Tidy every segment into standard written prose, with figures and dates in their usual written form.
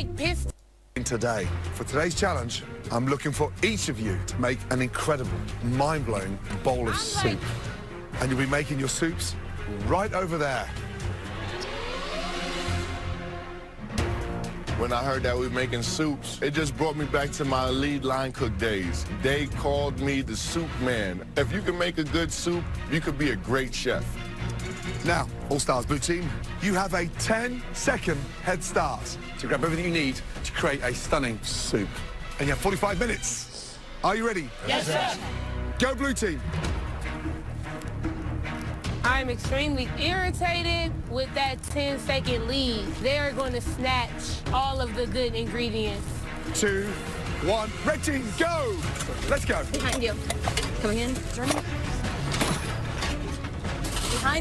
like pissed. Today, for today's challenge, I'm looking for each of you to make an incredible, mind-blowing bowl of soup. And you'll be making your soups right over there. When I heard that we were making soups, it just brought me back to my lead line cook days. They called me the soup man. If you can make a good soup, you could be a great chef. Now, All Stars Blue Team, you have a 10-second head start to grab everything you need to create a stunning soup. And you have 45 minutes. Are you ready? Yes, sir. Go Blue Team. I'm extremely irritated with that 10-second lead. They're going to snatch all of the good ingredients. 2, 1, red team, go! Let's go. Behind you. Coming in. Journey.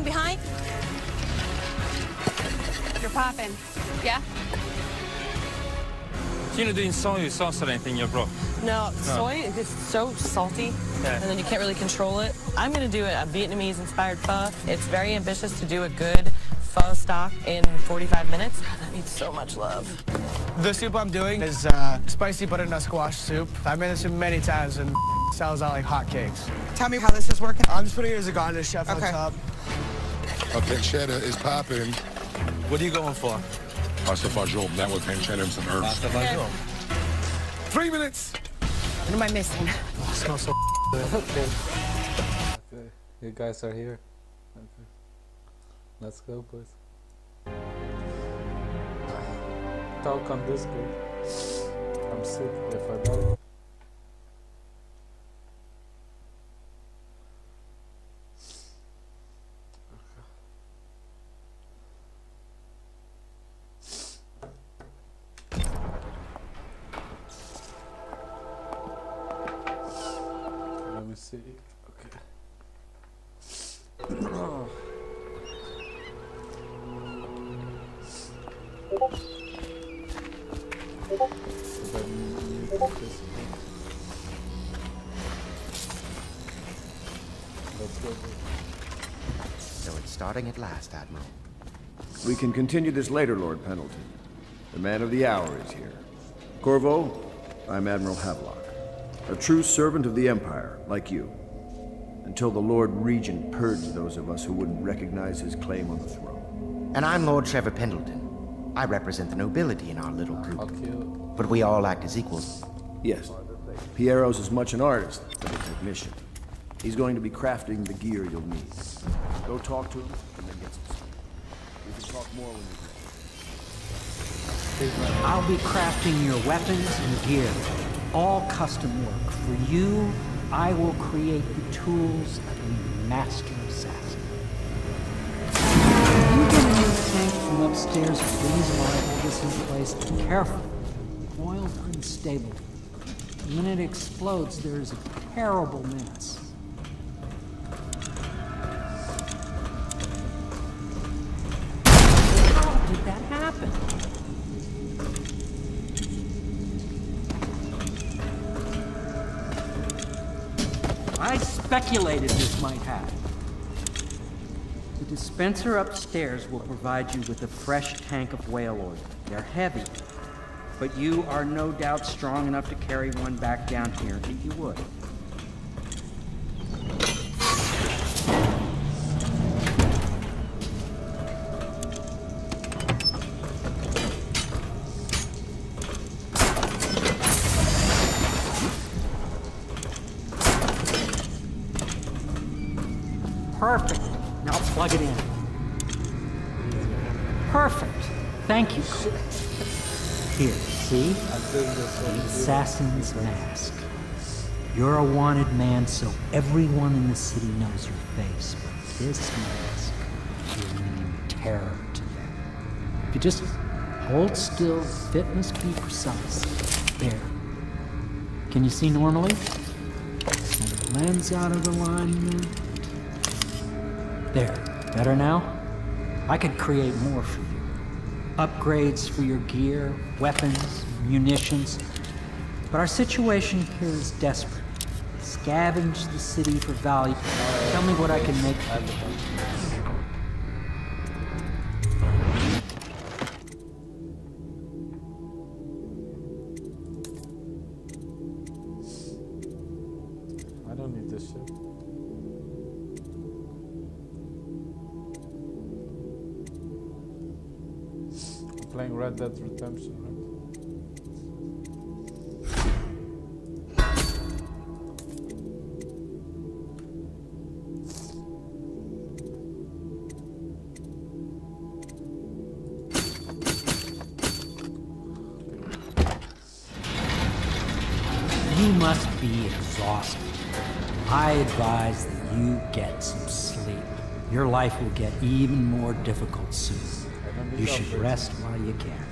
Behind. You're popping. Yeah? You know, doing soy sauce or anything, your bro? No, soy is so salty, and then you can't really control it. I'm gonna do a Vietnamese-inspired pho. It's very ambitious to do a good pho stock in 45 minutes. That needs so much love. The soup I'm doing is spicy butternut squash soup. I've made this soup many times and sells out like hotcakes. Tell me how this is working. I'm just putting it as a garnish, chef, on top. A pancetta is popping. What are you going for? Pasta fagioli, that with pancetta and some herbs. Pasta fagioli. 3 minutes. What am I missing? Oh, it smells so good. Okay, you guys are here. Okay. Let's go, boys. Talk on Discord. I'm sick if I die. Let me see. Okay. So it's starting at last, Admiral. We can continue this later, Lord Pendleton. The man of the hour is here. Corvo, I'm Admiral Havelock. A true servant of the Empire, like you. Until the Lord Regent purged those of us who wouldn't recognize his claim on the throne. And I'm Lord Trevor Pendleton. I represent the nobility in our little group. But we all act as equals. Yes. Piero's as much an artist as a technician. He's going to be crafting the gear you'll need. Go talk to him and then get some sleep. We can talk more when you're ready. I'll be crafting your weapons and gear. All custom work. For you, I will create the tools of a master assassin. You get a new tank from upstairs, please, while I hold this in place. Be careful. Oil's unstable. When it explodes, there is a terrible mess. How did that happen? I speculated this might happen. The dispenser upstairs will provide you with a fresh tank of whale oil. They're heavy, but you are no doubt strong enough to carry one back down here if you would. Perfect. Now plug it in. Perfect. Thank you. Here, see? The assassin's mask. You're a wanted man, so everyone in the city knows your face. But this mask will mean terror to them. If you just hold still, fit must be precise. There. Can you see normally? Send the lens out of alignment. There. Better now? I could create more for you. Upgrades for your gear, weapons, munitions. But our situation here is desperate. Scavenge the city for value. Tell me what I can make for you. playing Red Dead Redemption, right? You must be exhausted. I advise that you get some sleep. Your life will get even more difficult soon. You should rest while you can.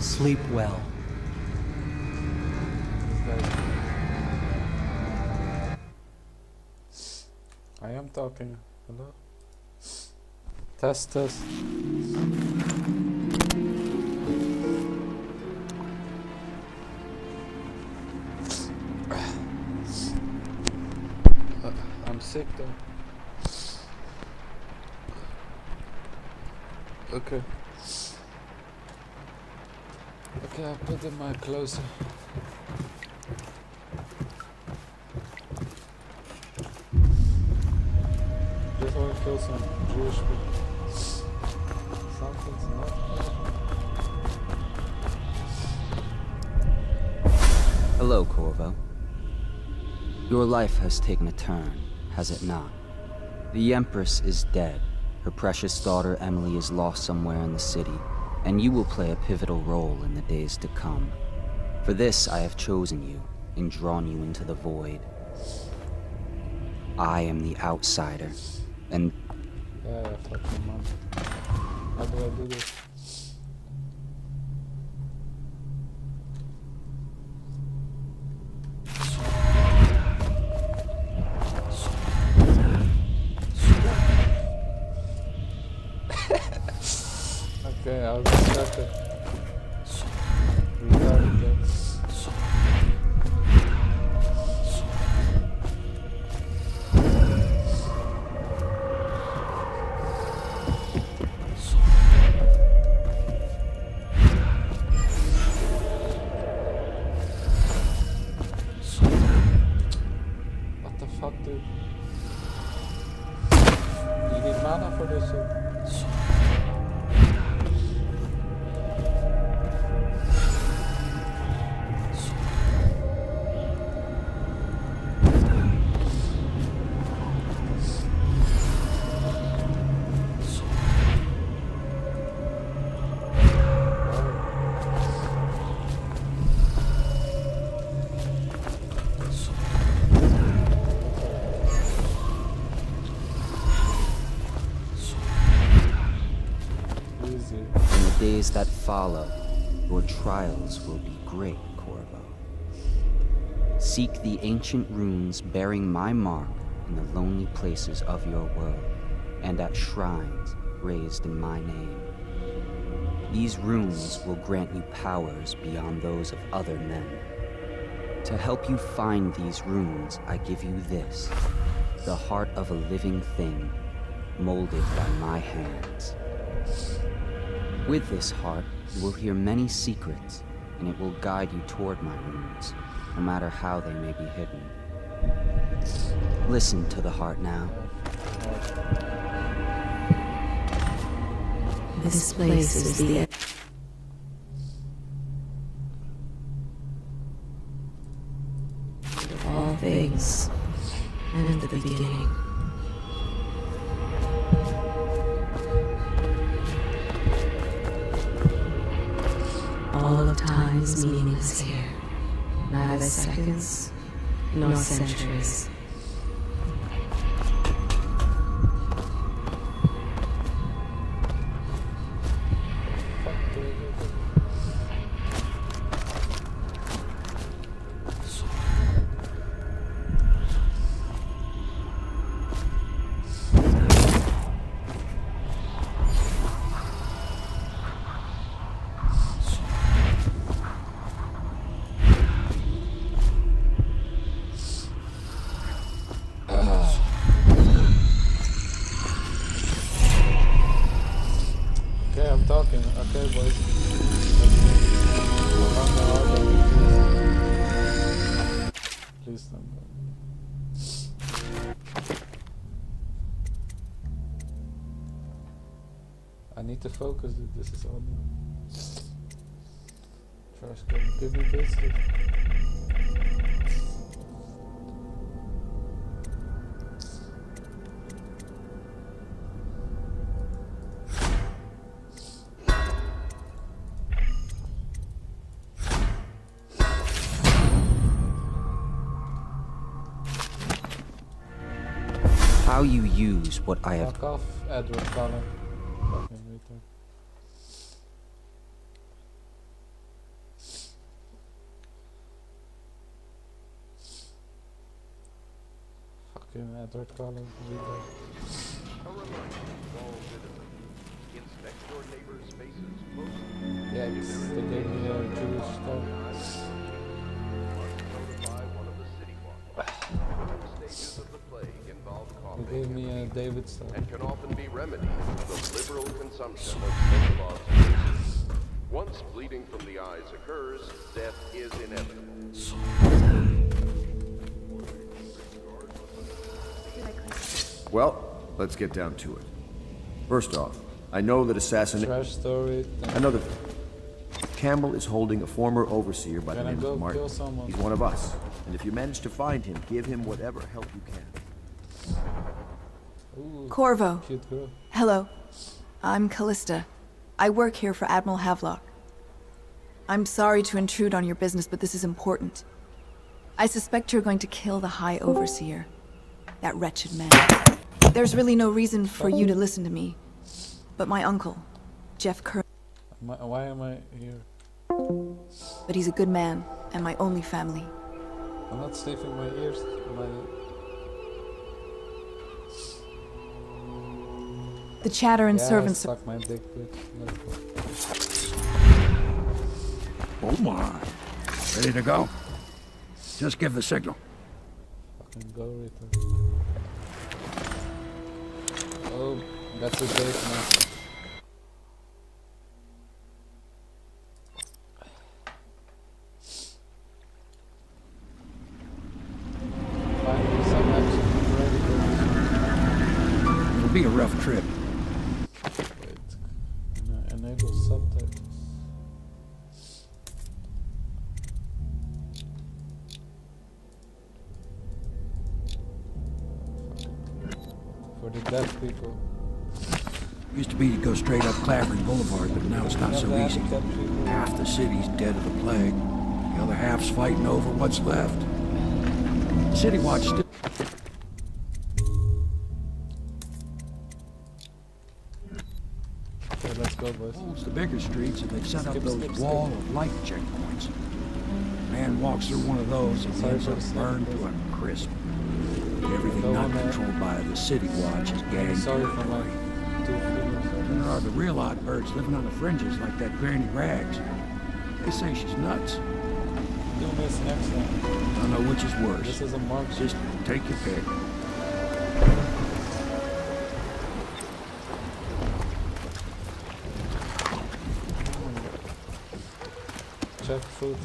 Sleep well. I am talking. Hello? Test, test. I'm sick though. Okay. Okay, I'll put the mic closer. Just want to kill some Jewish people. Something's not. Hello, Corvo. Your life has taken a turn, has it not? The Empress is dead. Her precious daughter Emily is lost somewhere in the city, and you will play a pivotal role in the days to come. For this I have chosen you and drawn you into the void. I am the outsider, and... Yeah, fucking man. How do I do this? Okay, I'll restart it. Restart it then. What the fuck, dude? You need mana for this shit. In the days that follow, your trials will be great, Corvo. Seek the ancient runes bearing my mark in the lonely places of your world, and at shrines raised in my name. These runes will grant you powers beyond those of other men. To help you find these runes, I give you this, the heart of a living thing, molded by my hands. With this heart, you will hear many secrets, and it will guide you toward my runes, no matter how they may be hidden. Listen to the heart now. This place is the end. Of all things, and the beginning. All of time is meaningless here. Neither seconds, nor centuries. need to focus, dude. This is all new. Trash can. Give me this. How you use what I have. Fuck off, Edward Cullen. Fucking retard. Fucking Edward Cullen. Retard. Yeah, they gave me a Jewish stuff. They gave me a David stuff. And can often be remedied through the liberal consumption of Pentecost cases. Once bleeding from the eyes occurs, death is inevitable. Well, let's get down to it. First off, I know that Trash story. I know that Campbell is holding a former overseer by the name of Martin. He's one of us. And if you manage to find him, give him whatever help you can. Ooh, Corvo. cute girl. Hello. I'm Callista. I work here for Admiral Havelock. I'm sorry to intrude on your business, but this is important. I suspect you're going to kill the High Overseer. That wretched man. There's really no reason for you to listen to me. But my uncle, Jeff Kerr. Why am I here? But he's a good man, and my only family. I'm not sniffing my ears. The chatter and Yeah, servants. suck my dick, bitch. Oh my. Ready to go? Just give the signal. Fucking go, retard. Oh, that's a date now. Finally, some action. It'll be a rough trip. Wait, enable subtitles. For the deaf people. Used to be to go straight up Clavering Boulevard, but now it's not so easy. Half the city's dead of the plague. The other half's fighting over what's left. City Watch still... Okay, let's go, boys. It's the bigger streets, and they've set up those wall of light checkpoints. Man walks through one of those and he ends up burned to a crisp. Everything not controlled by the City Watch is gagged. Sorry for my two fingers. There are the real odd birds living on the fringes like that Granny Rags. They say she's nuts. Do miss next time. I don't know which is worse. This is a mark. Just take your pick. Check food.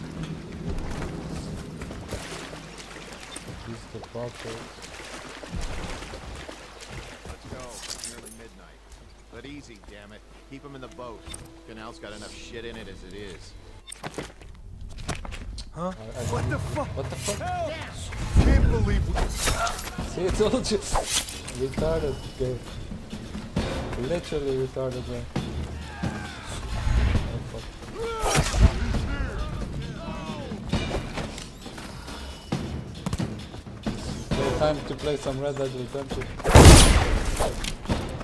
Use the bottle. Let's go. It's nearly midnight. But easy, damn it. Keep them in the boat. Canal's got enough shit in it as it is. Huh? What the fuck? What the fuck? Can't believe See, I told you. Retarded, okay. Literally retarded, man. Oh, fuck. Okay, time to play some Red Dead Redemption.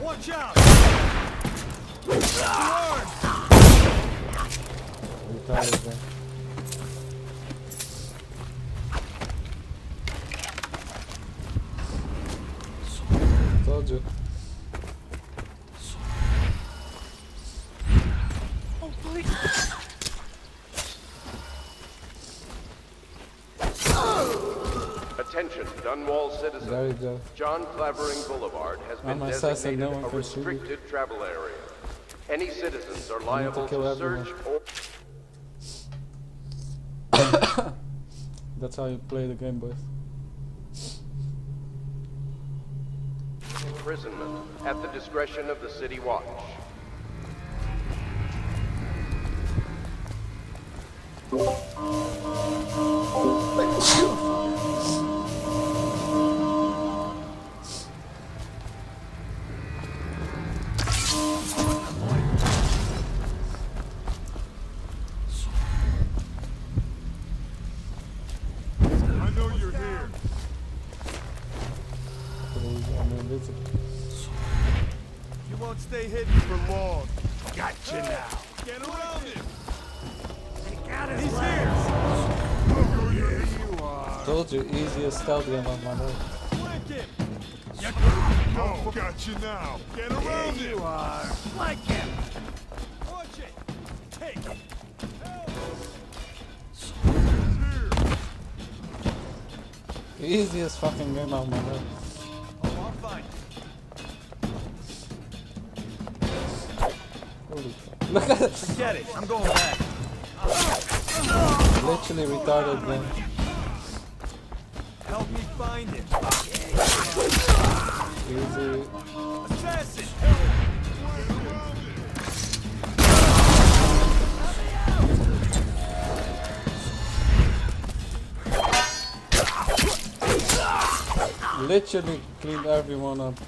Watch out! Retarded, man. Told you. Oh, please! Attention, Dunwall citizens. There you go. John Clavering Boulevard has been I'm an assassin, designated no one a can shoot you. restricted travel area. Any citizens are I need to liable kill to everyone. search or That's how you play the game, boys. imprisonment at the discretion of the City Watch. I know you're here. You won't stay hidden for long. Gotcha now. Get around him. He's here. Oh, yeah, you are. Told you, easiest stealth game of my life. Flank him. Oh, got you now. Get around him. You are. Flank him. Watch it. Take him. Easiest fucking game of my life. Oh, I'll find you. Holy fuck. Look at it. Forget it. I'm going back. Literally retarded game. Help me find him. Easy. Assassin. Literally cleaned everyone up.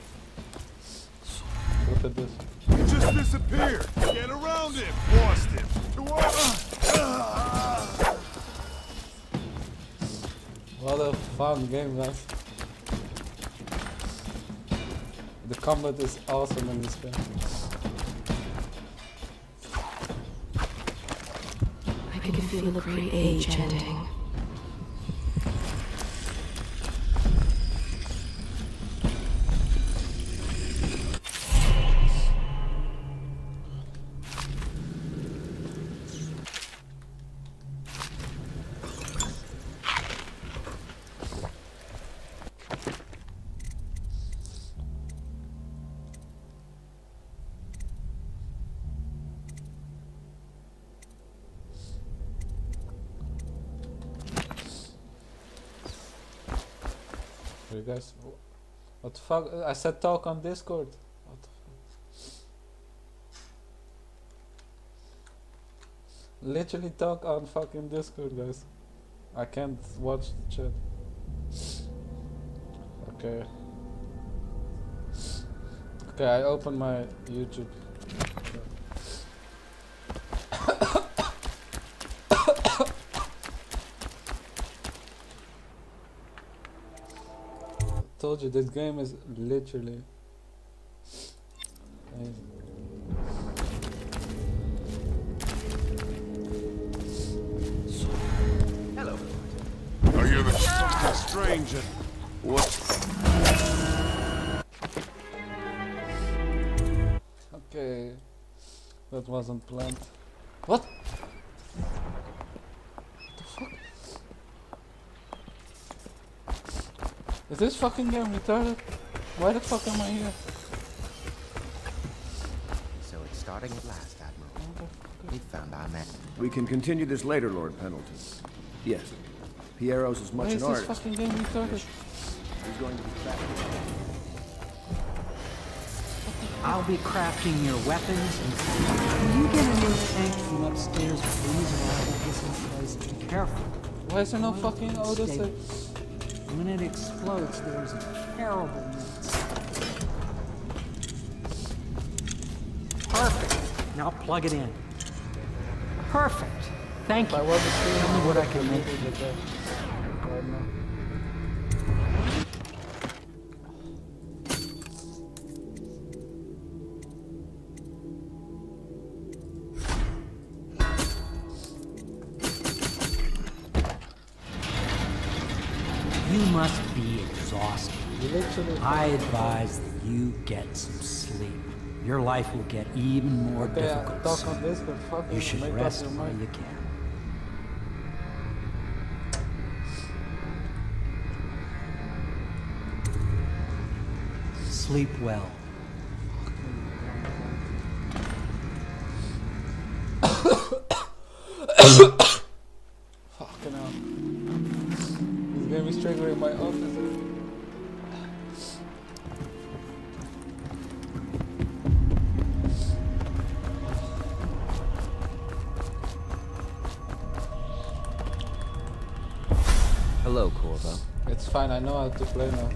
Look at this. He just disappeared. Get around him. Lost him. What a fun game, guys. The combat is awesome in this game. I can feel a great age ending. You guys, what the fuck? I said talk on Discord. What the fuck? Literally talk on fucking Discord, guys. I can't watch the chat. Okay. Okay, I open my YouTube. Told you this game is literally amazing. Hello. I hear there's something strange and what? Okay, that wasn't planned. What? Is this fucking game retarded? Why the fuck am I here? So it's starting at last, Admiral. We found our man. We can continue this later, Lord Pendleton. Yes. Piero's as much Why an is artist. this fucking game retarded? He's going to be back. I'll be crafting your weapons and when you get a new tank from upstairs, please arrive at this place. Be careful. Why is there no fucking Odyssey? When it explodes, there's a terrible mess. Perfect. Now plug it in. Perfect. Thank you. Tell me what I can make. You must be exhausted. I advise that you get some sleep. Your life will get even more difficult. Talk on this, but fuck You it, should make up rest your while mind. you can. Sleep well. Fucking hell. This game is triggering my autism. Hello, Corvo. It's fine, I know how to play now.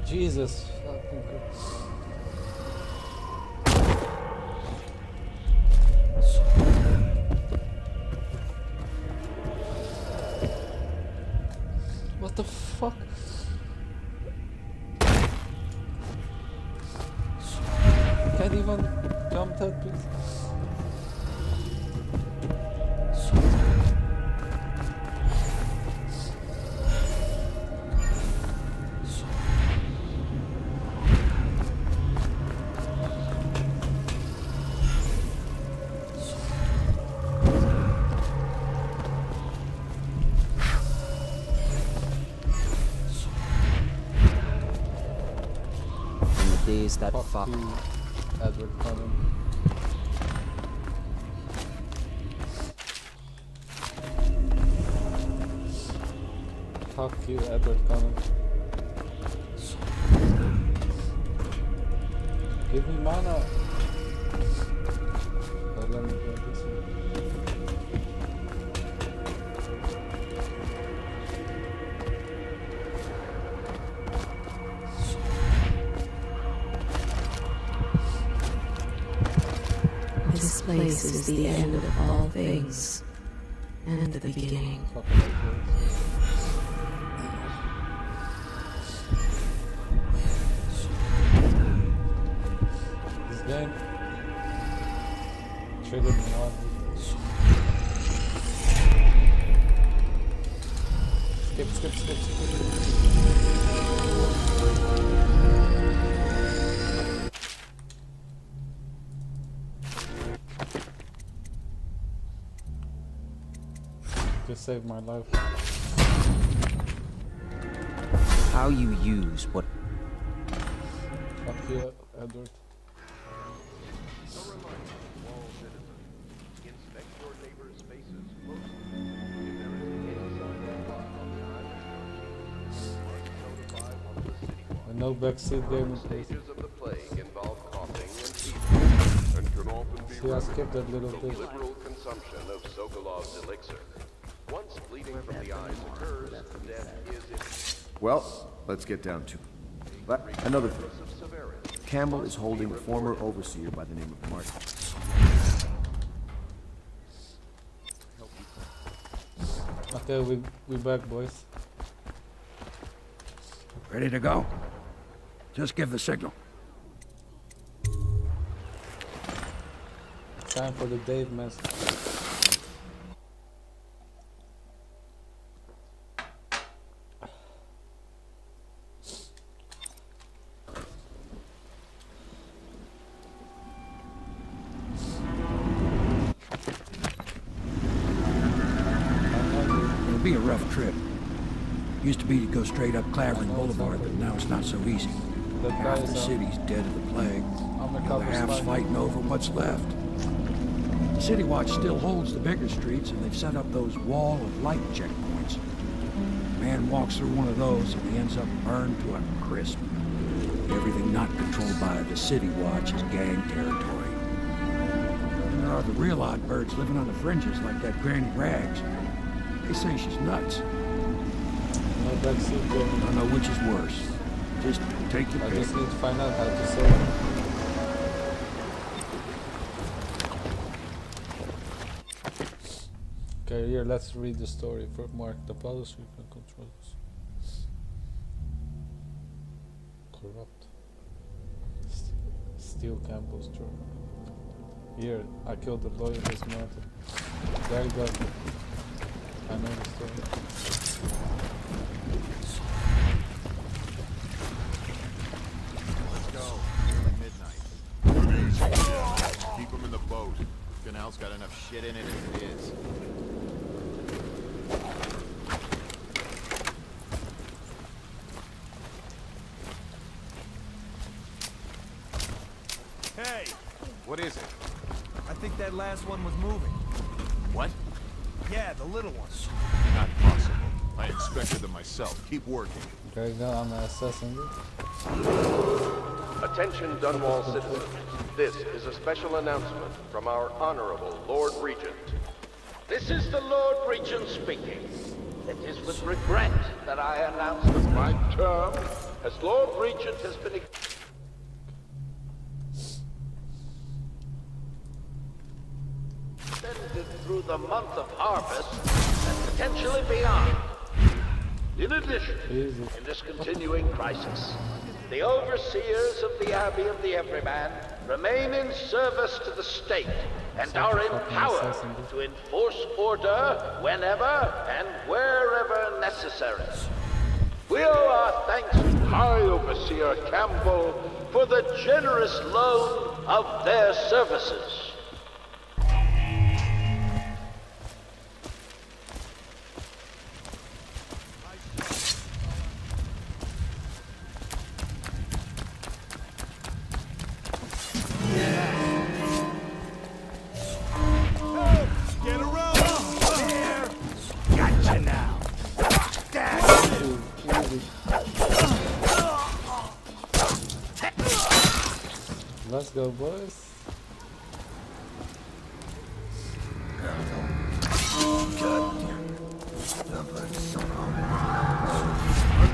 Jesus fucking Christ. What the fuck? Can't even jump that piece. Days that fuck. Edward Cullen. Fuck you, Edward Cullen. Give me mana. Let me go this way. This place is the end of all things, and the beginning. This game triggered me on. Skip. Just saved my life. How you use what? Fuck you, Edward. Inspect your neighbor's faces closely. If there is any sign of harm on the island, notify one of the city watch. And no backseat game. Stages of the plague involve coughing and fever, and can often be See, I skipped that little from bit. liberal consumption of Sokolov's elixir. Once bleeding from the eyes occurs, death is Well, let's get down to it. But another thing. Campbell is holding a former overseer by the name of Martin. Okay, we back, boys. Ready to go? Just give the signal. Time for the Dave message. It'll be a rough trip. Used to be to go straight up Clavering Boulevard, but now it's not so easy. Half the city's dead of the plague. The other half's fighting over what's left. The City Watch still holds the bigger streets, and they've set up those wall of light checkpoints. A man walks through one of those, and he ends up burned to a crisp. Everything not controlled by the City Watch is gang territory. And there are the real odd birds living on the fringes, like that Granny Rags. They say she's nuts. No backseat game. I don't know which is worse. Just take your I pick. just need to find out how to say it. Okay, here, let's read the story for Mark. The policy controls. Corrupt. Steal Campbell's journal. Here, I killed the lawyer this mountain. There you go. I know the story. Canal's got enough shit in it as it is. Hey! What is it? I think that last one was moving. What? Yeah, the little ones. Not possible. I inspected them myself. Keep working. Okay, now I'm assessing it. Attention Dunwall citizens. This is a special announcement from our Honorable Lord Regent. This is the Lord Regent speaking. It is with regret that I announce that my term as Lord Regent has been extended through the month of harvest and potentially beyond. In addition, in this continuing crisis, the overseers of the Abbey of the Everyman remain in service to the state and are empowered to enforce order whenever and wherever necessary. We owe our thanks to High Overseer Campbell for the generous loan of their services. Get around there! Gotcha now! Let's go, boys. I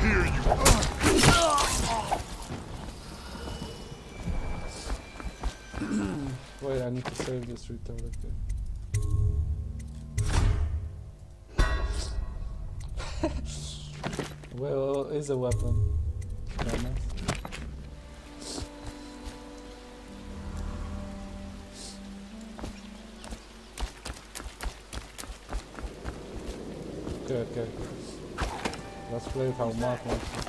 hear you. Wait, I need to save this retard. Okay. Well, is a weapon. Very nice. Okay. Let's play it how Mark wants to.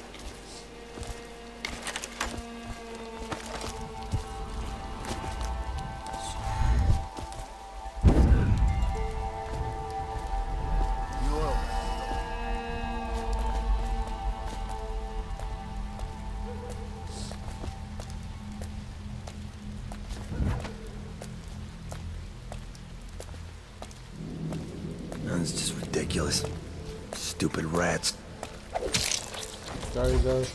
That's just ridiculous. Stupid rats. Sorry, guys.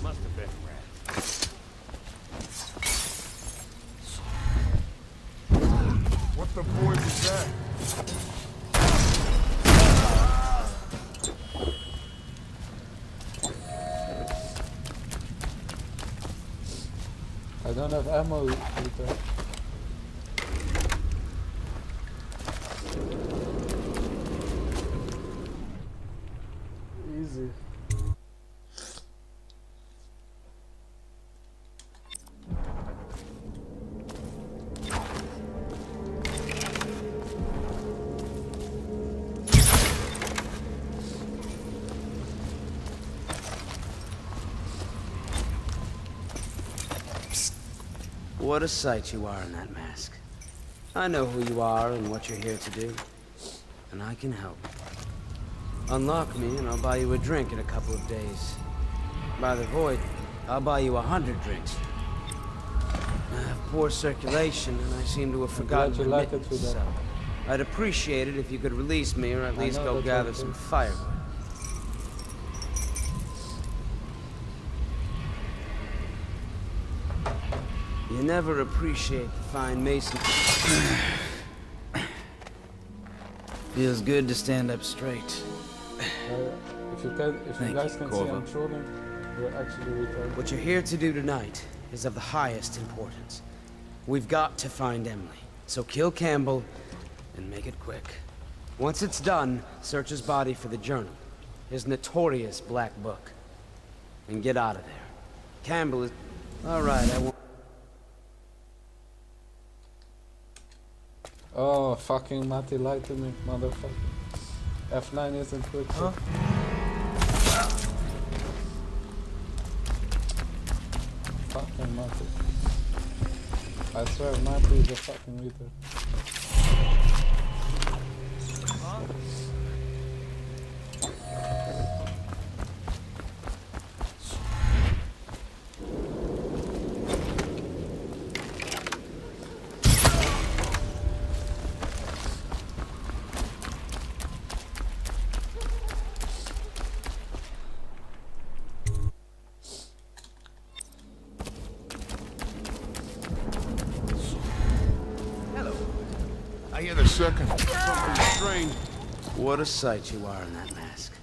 Must have been rats. What the boys is that? I don't have ammo with that. Easy. What a sight you are in that mask. I know who you are and what you're here to do, and I can help. Unlock me and I'll buy you a drink in a couple of days. By the void, I'll buy you 100 drinks. I have poor circulation and I seem to have forgotten you like it commitments, with that. so I'd appreciate it if you could release me or at least go gather some firewood. You never appreciate the fine mason. Feels good to stand up straight. If you guys can see, I'm trolling. We're actually retarded. What you're here to do tonight is of the highest importance. We've got to find Emily, so kill Campbell and make it quick. Once it's done, search his body for the journal, his notorious black book, and get out of there. Campbell is... All right, I won't... Oh, fucking Matty lied to me, motherfucker. F9 isn't quick. Huh? Fucking Matty. I swear, Matty is a fucking retard. I hear the second. Something strange. What a sight you are in that mask.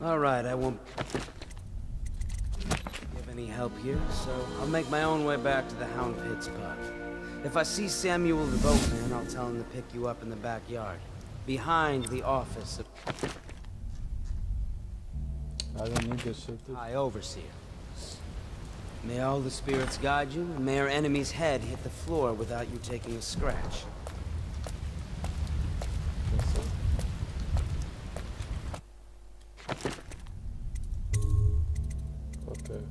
All right, I won't give any help here, so I'll make my own way back to the Hound Pit spot. If I see Samuel the boatman, I'll tell him to pick you up in the backyard, behind the office of I don't need this shit. High Overseer. May all the spirits guide you, and may our enemy's head hit the floor without you taking a scratch. Okay.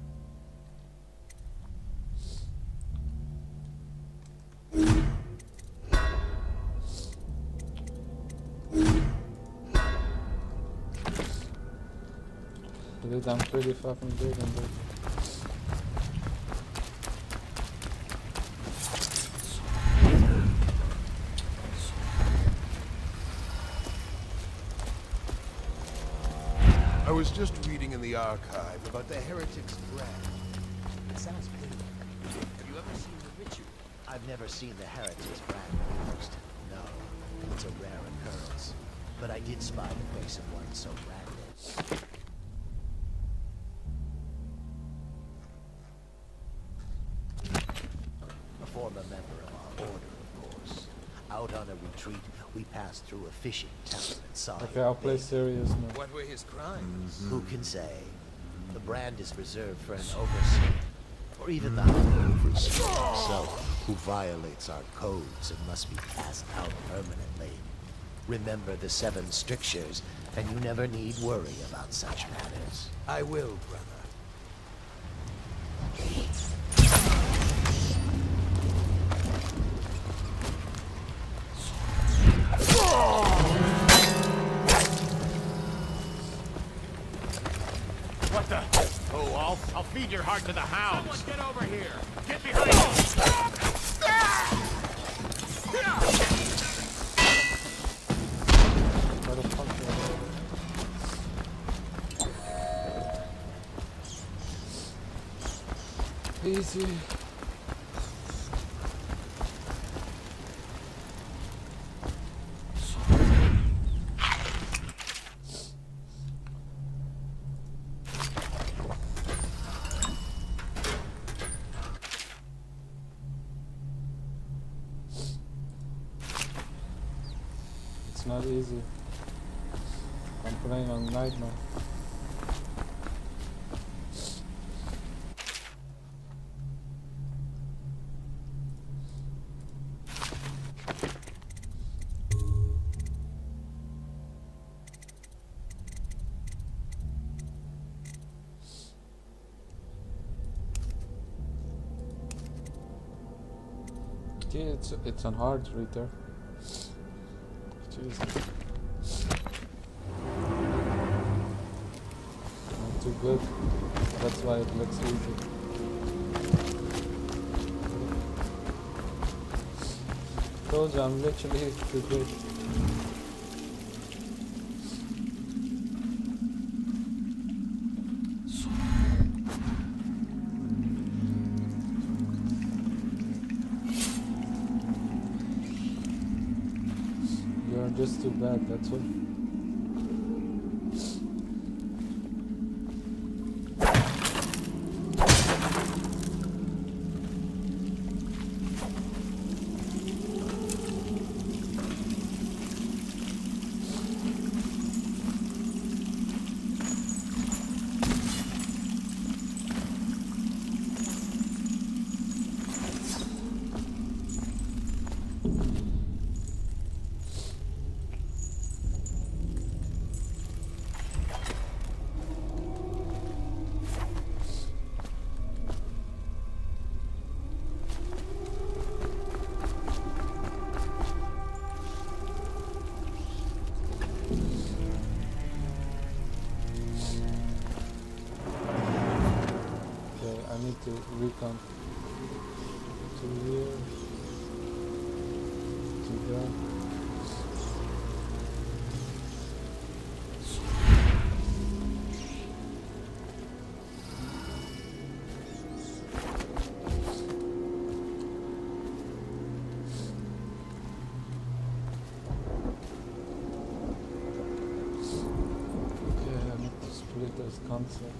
Dude, I'm pretty fucking big on this. I was just reading in the archive about the heretic's brand. It sounds painful. Have you ever seen the ritual? I've never seen the heretic's brand used. No, it's a rare occurrence. But I did spy the face of one so branded. A former member of our order, of course. Out on a retreat, we passed through a fishing town and saw Okay, I'll play serious now. What were his crimes? Who can say? The brand is reserved for an overseer, or even the overseer himself, who violates our codes and must be cast out permanently. Remember the 7 strictures, and you never need worry about such matters. I will, brother. What the? Oh, I'll feed your heart to the hounds. Someone get over here. Get behind me. Easy. It's not easy. I'm playing on night now. Yeah, it's on hard right there. Jesus. Not too good. That's why it looks easy. Told you I'm literally too good. You're just too bad, that's what. recon. 2 here. 2 there. This concept.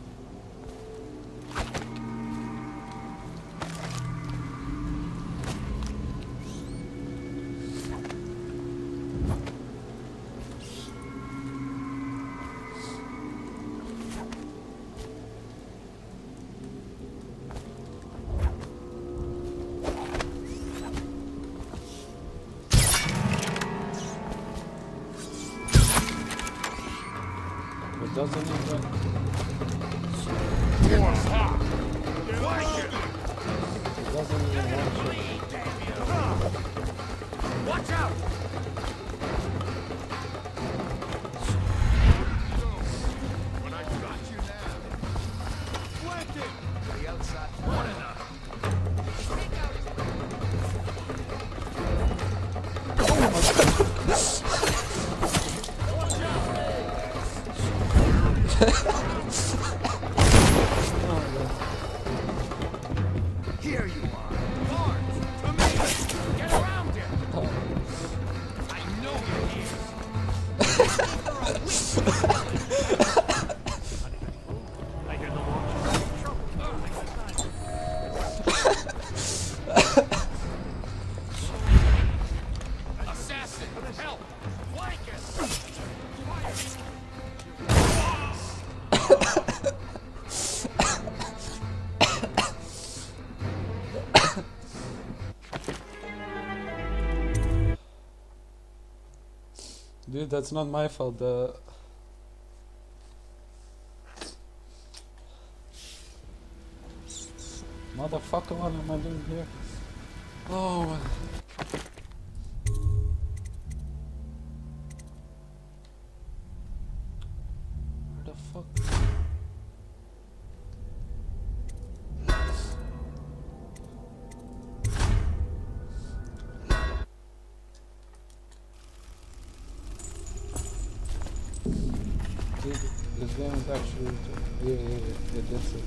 It doesn't even. It doesn't even watch it. Watch out! When I got you now. Flank it! To the outside. What enough? Here you are. Guards, to me! Get around him! I know you're here. I hear the launch. Assassin, help! Flank Dude, that's not my fault. Motherfucker, what am I doing here? Oh my. Where the fuck? This game is actually, yeah, that's it.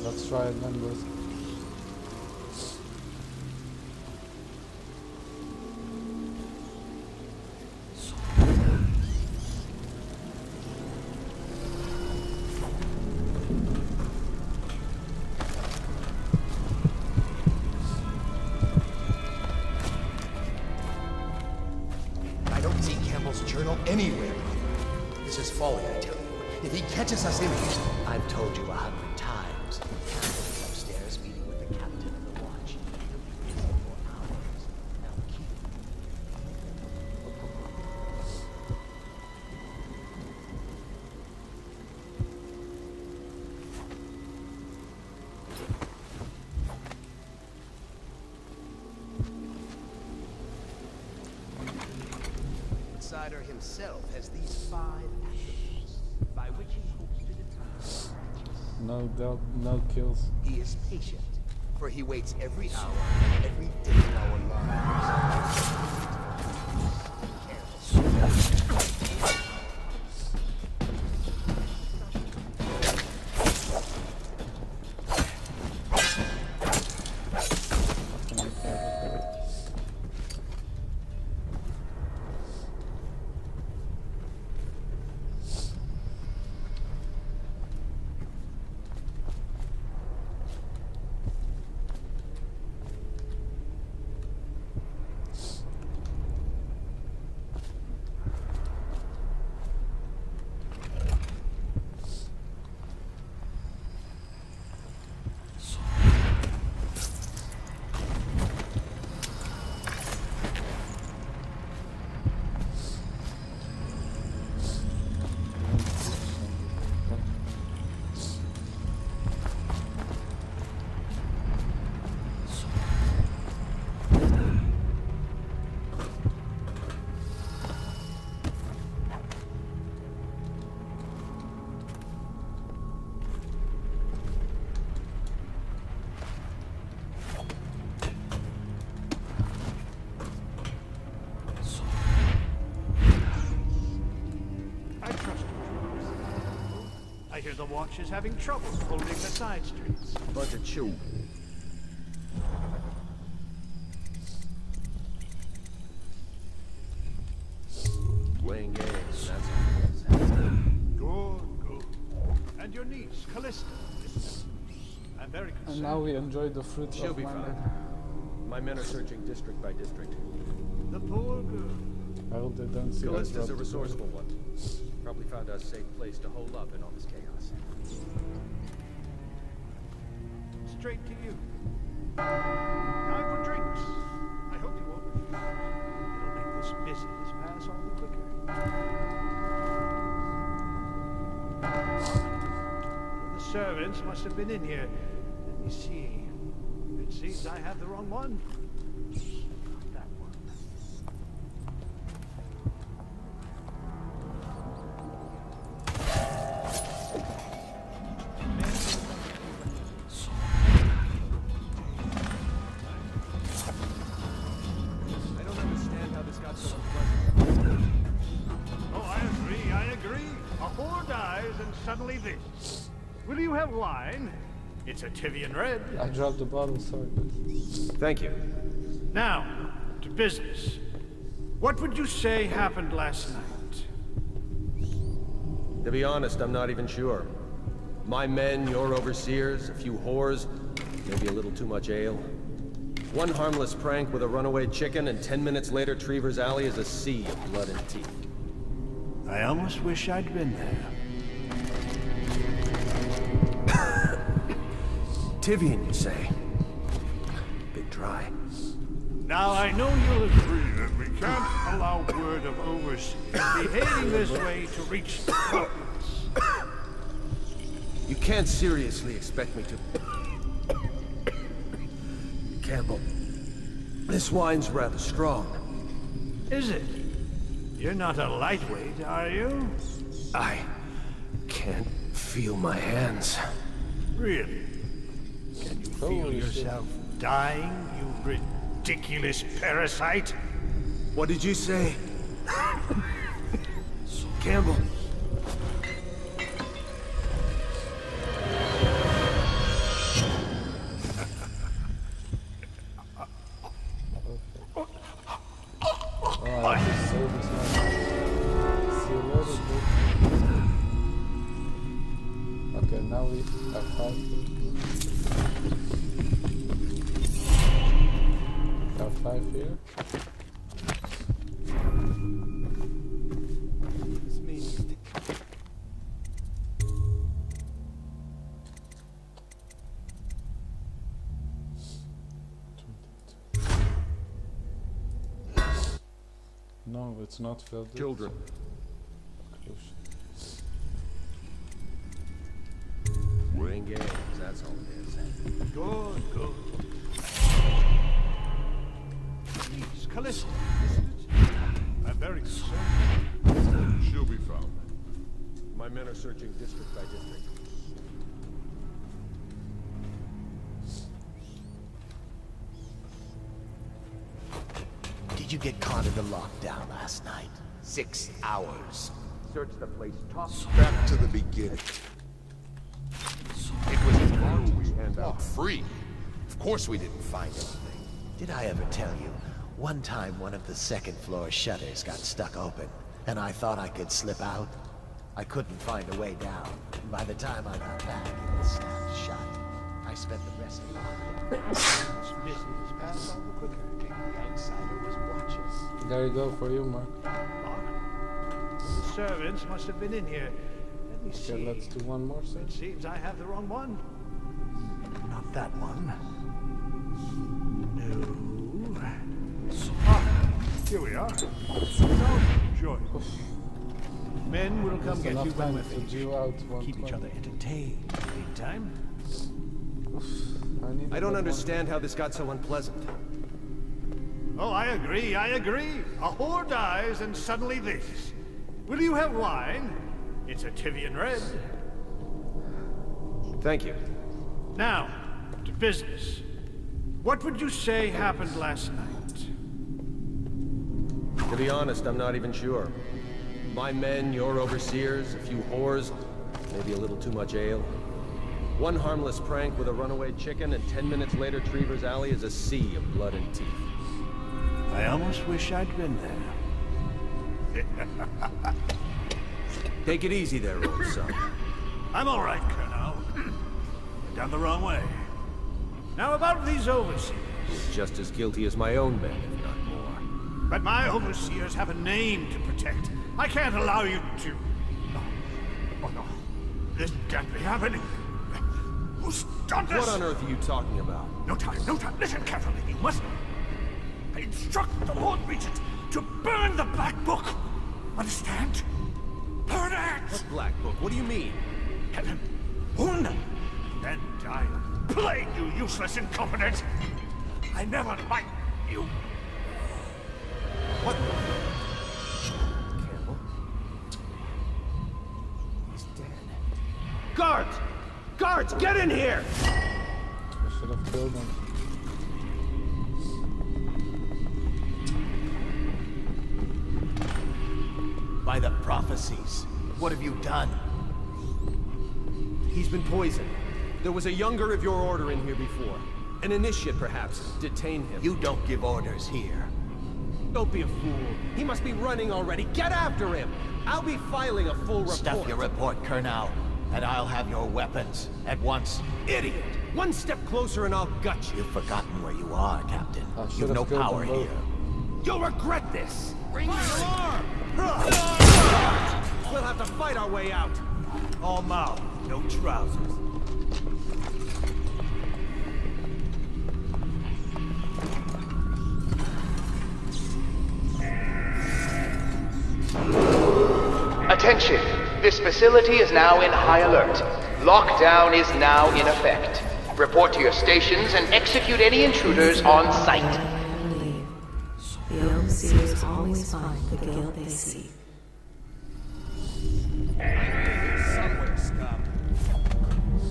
Let's try it then, boys. I don't see Campbell's journal anywhere. This is folly, I tell you. If he catches us in here, I've told you 100 times. Campbell's upstairs meeting with the captain of the watch. He'll be busy for hours. Now keep. Insider himself has these 5 attributes by which he hopes to determine. No doubt, no kills. He is patient, for he waits every hour, every day of our lives. hear the watch is having trouble holding the side streets. Bunch of chew. Playing games, that's all. Good. And your niece, Callista. I'm very concerned. And now we enjoy the fruits She'll of be my fine. labor. My men are searching district by district. The poor girl. I hope they don't see us Callista's drop a the resourceful one. Probably found a safe place to hole up in all this chaos. Straight to you. Time for drinks. I hope you won't refuse. It'll make this business pass all the quicker. The servants must have been in here. Let me see. It seems I have the wrong one. That one. I don't understand how this got so unpleasant. Oh, I agree. A whore dies and suddenly this. Will you have wine? It's a Tivian Red. I dropped the bottle, sorry. Thank you. Now, to business. What would you say happened last night? To be honest, I'm not even sure. My men, your overseers, a few whores, maybe a little too much ale. One harmless prank with a runaway chicken, and 10 minutes later, Trevor's Alley is a sea of blood and teeth. I almost wish I'd been there. Tivian, you say? Bit dry. Now, I know you'll agree that we can't allow word of overseers behaving this way to reach the corpus. You can't seriously expect me to... Campbell, this wine's rather strong. Is it? You're not a lightweight, are you? I can't feel my hands. Really? Can you feel yourself dying, you ridiculous parasite? What did you say? Campbell. Oh, I just saved this one. See you later, dude. Okay, now we have 5 here. Got 5 here. This means No, it's not filled. Children. We're in games, that's all it is. good. Please, Callista, isn't it? I'm very concerned. She'll be found. My men are searching district by district. Did you get caught in the lockdown last night? 6 hours. Search the place top. Back to the beginning. It was a What we hand out? free. Of course we didn't find anything. Did I ever tell you? One time one of the second floor shutters got stuck open, and I thought I could slip out. I couldn't find a way down. And by the time I got back, it was snapped shut. I spent the rest of the lockdown. This business passed all the quicker. The outsider was watching. There you go for you, Mark. The servants must have been in here. Let me see. Okay, let's do one more, sir. It seems I have the wrong one. Not that one. No. Ah, here we are. Now, enjoy. Men will come Just get enough you when time we're to finished. do out Keep each 120. other entertained. Meantime. I don't understand how this got so unpleasant. Oh, I agree. A whore dies and suddenly this. Will you have wine? It's a Tivian Red. Thank you. Now, to business. What would you say happened last night? To be honest, I'm not even sure. My men, your overseers, a few whores, Maybe a little too much ale. One harmless prank with a runaway chicken, and 10 minutes later, Trevor's Alley is a sea of blood and teeth. I almost wish I'd been there. Take it easy there, old son. I'm all right, Colonel. Went down the wrong way. Now about these overseers. He's just as guilty as my own men, if not more. But my overseers have a name to protect. I can't allow you to... Oh no. This can't be happening. Who's done this? What on earth are you talking about? No time, no time. Listen carefully. You must... I instruct the Lord Regent to burn the Black Book. Understand? Burn it! What Black Book? What do you mean? Helen, burn them. Then I'll plague you, useless incompetent. I never liked you. What? Campbell? He's dead. Guards! Guards, get in here! I should have killed him. By the prophecies, what have you done? He's been poisoned. There was a younger of your order in here before. An initiate, perhaps. Detain him. You don't give orders here. Don't be a fool. He must be running already. Get after him! I'll be filing a full report. Stuff your report, Colonel, and I'll have your weapons at once. Idiot! One step closer and I'll gut you. You've forgotten where you are, Captain. You've no power here. You'll regret this! Ring the alarm! We'll have to fight our way out. All mouth, no trousers. Attention! This facility is now in high alert. Lockdown is now in effect. Report to your stations and execute any intruders on sight. The overseers always find the guilt they seek.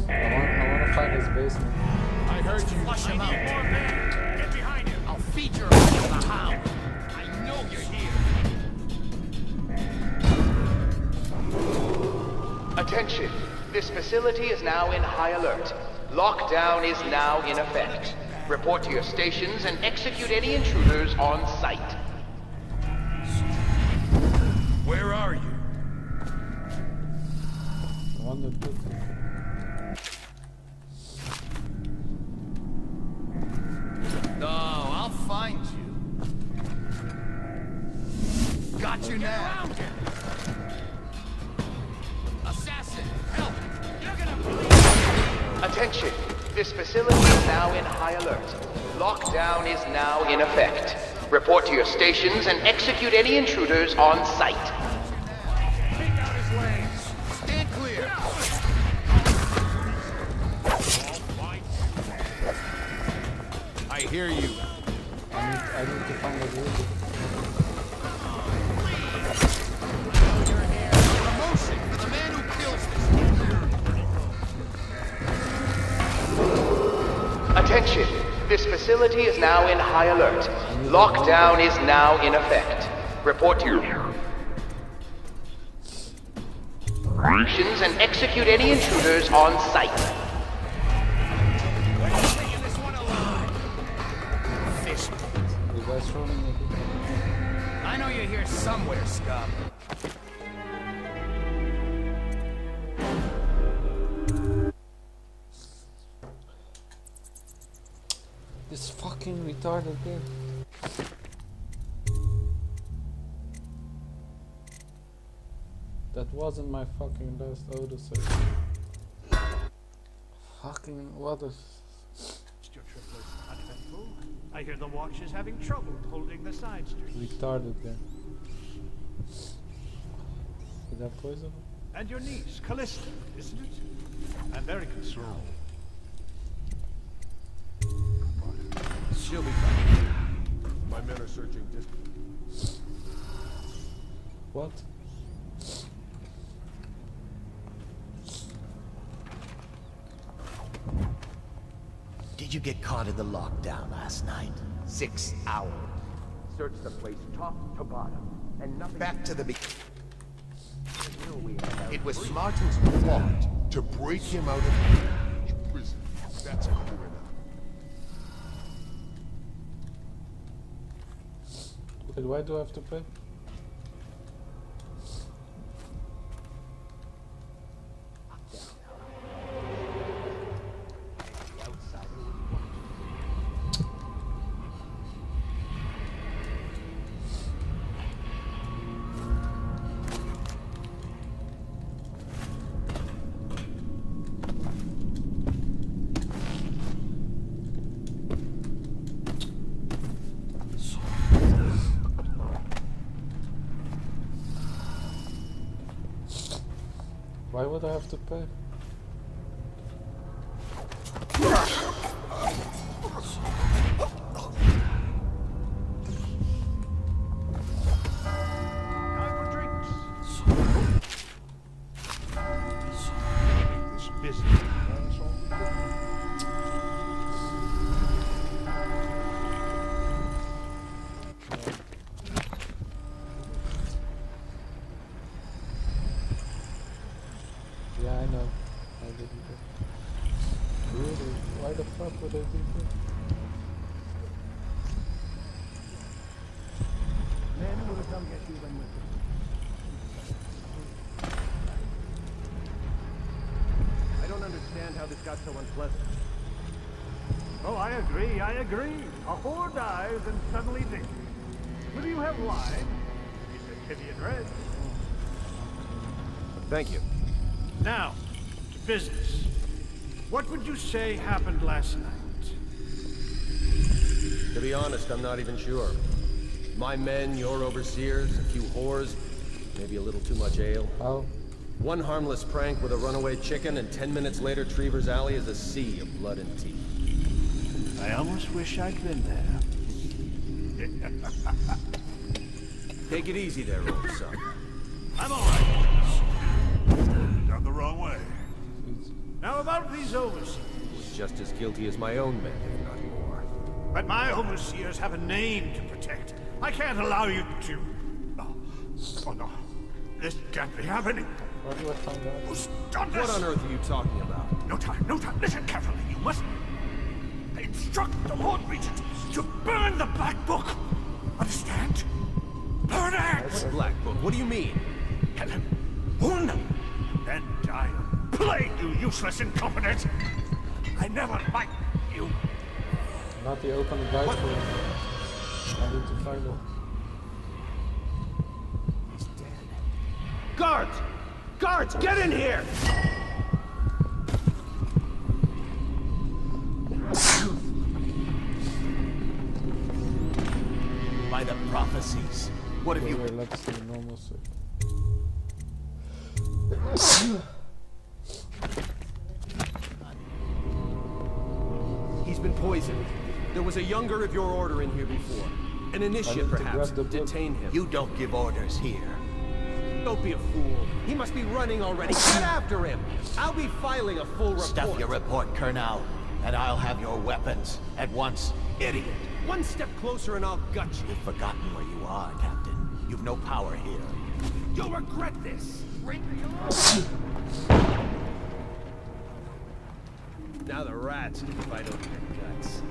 I wanna find his basement. I heard you. Flush him out. Get behind him. I'll feed your ass to the hound. I know you're here. Attention! This facility is now in high alert. Lockdown is now in effect. Report to your stations and execute any intruders on sight. Where are you? No, I'll find you. Got you now. Assassin, help! You're gonna bleed. Attention! This facility is now in high alert. Lockdown is now in effect. Report to your stations and execute any intruders on sight. Take out his legs. Stand clear. I hear you. I need to find a dude. Promotion for the man who kills this. Attention! This facility is now in high alert. Lockdown is now in effect. Report to your stations and execute any intruders on sight. You guys rolling me? I know you're here somewhere, scum. This fucking retarded game. That wasn't my fucking last Odyssey. Fucking what is... Your trip was uneventful. I hear the watch is having trouble holding the side streets. Retarded game. Did I poison him? And your niece, Callista, isn't it? I'm very concerned. She'll be fine. My men are searching distance. What? Did you get caught in the lockdown last night? 6 hours. Search the place top to bottom, and nothing... Back to the beginning. It was Martin's plot to break him out of prison. That's clear enough. Wait, why do I have to pay? Why would I have to pay? Time for drinks. This business. Yeah, I know. I didn't do it. Really? Why the fuck would I do that? Men will come get you when I don't understand how this got so unpleasant. Oh, I agree, I agree. A whore dies and suddenly thinks, will you have wine? He said kitty and red. Thank you. Now, to business. What would you say happened last night? To be honest, I'm not even sure. My men, your overseers, a few whores, maybe a little too much ale. How? One harmless prank with a runaway chicken, and 10 minutes later, Trevor's Alley is a sea of blood and teeth. I almost wish I'd been there. Take it easy there, old son. I'm all right. Done the wrong way. Now about these overseers. Was just as guilty as my own men, if not more. But my overseers have a name to protect. I can't allow you to... Oh no. This can't be happening. Where do I find out? Stop this! What on earth are you talking about? No time, no time. Listen carefully. You must instruct the Lord Regent to burn the Black Book. Understand? Burn it! What Black Book? What do you mean? Kill him. Wound him. Then die. Plague you, useless incompetent! I never liked you. Not the open guide for it. I need to find it. He's dead. Guards! Guards, get in here! By the prophecies. What have you... Let's see, normal suit. He's been poisoned. There was a younger of your order in here before. An initiate, perhaps. Detain him. You don't give orders here. Don't be a fool. He must be running already. Get after him. I'll be filing a full report. Stuff your report, Colonel, and I'll have your weapons at once, idiot. One step closer and I'll gut you. You've forgotten where you are, Captain. You've no power here. You'll regret this. Now the rats can fight over your guts.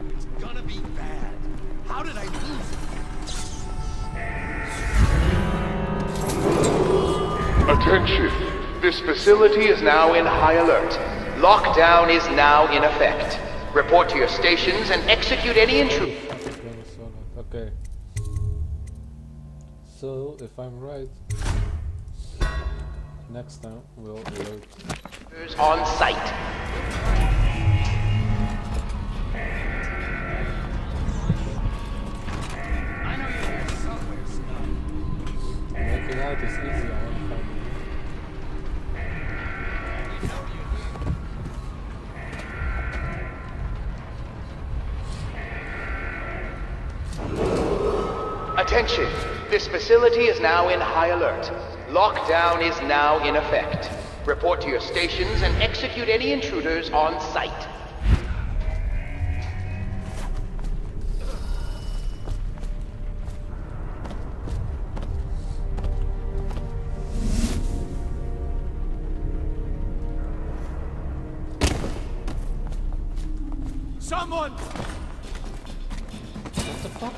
It's gonna be bad. How did I lose it? Attention! This facility is now in high alert. Lockdown is now in effect. Report to your stations and execute any intrusion. Okay. So, if I'm right, next time we'll alert. On site. Making out is easy, I want to find Attention! This facility is now in high alert. Lockdown is now in effect. Report to your stations and execute any intruders on site. Someone! What the fuck?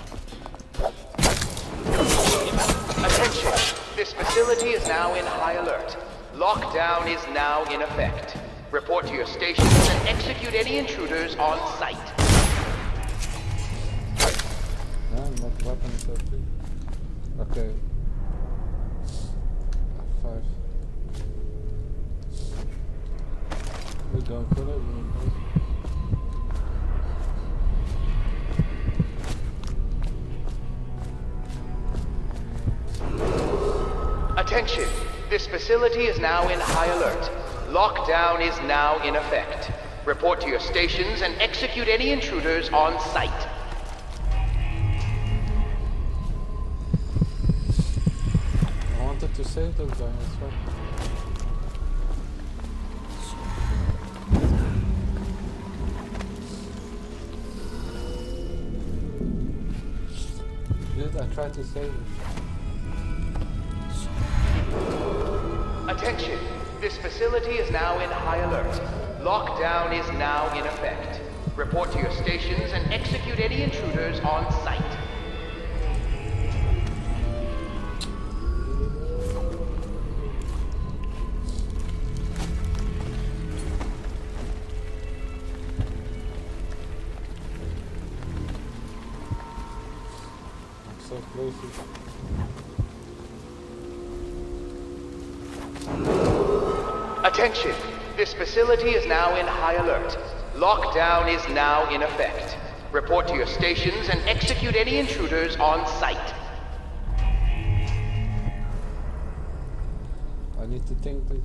Attention! This facility is now in high alert. Lockdown is now in effect. Report to your stations and execute any intruders on site. No, not weapons. Okay. F5. We're going for it. Attention! This facility is now in high alert. Lockdown is now in effect. Report to your stations and execute any intruders on site. I wanted to save those guys as well. Dude, I tried to save it. Attention! This facility is now in high alert. Lockdown is now in effect. Report to your stations and execute any intruders on site. I'm so close. Attention! This facility is now in high alert. Lockdown is now in effect. Report to your stations and execute any intruders on site. I need to think that.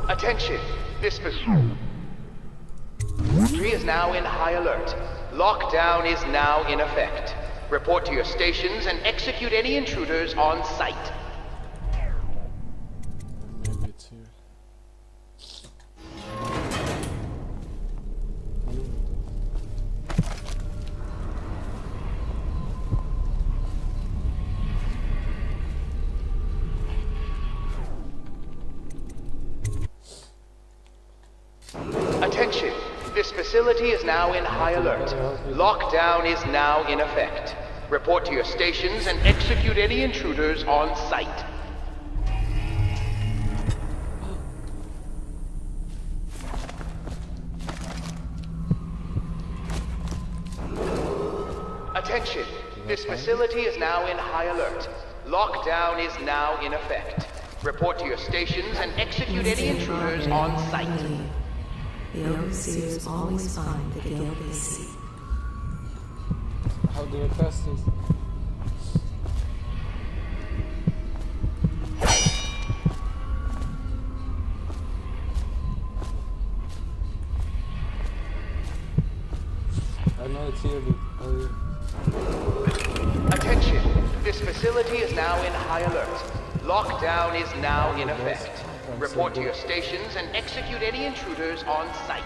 Attention! This facility is now in high alert. Lockdown is now in effect. Report to your stations and execute any intruders on site. Maybe it's here. Attention! This facility is now in high alert. Lockdown is now in effect. Report to your stations and execute any intruders on site. Attention! This facility is now in high alert. Lockdown is now in effect. Report to your stations and execute any intruders on site. The overseers always find the guild they seek. How do I test this? I know it's here, but Attention! This facility is now in high alert. Lockdown is now in effect. Report to your stations and execute any intruders on site.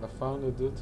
I found it, dude.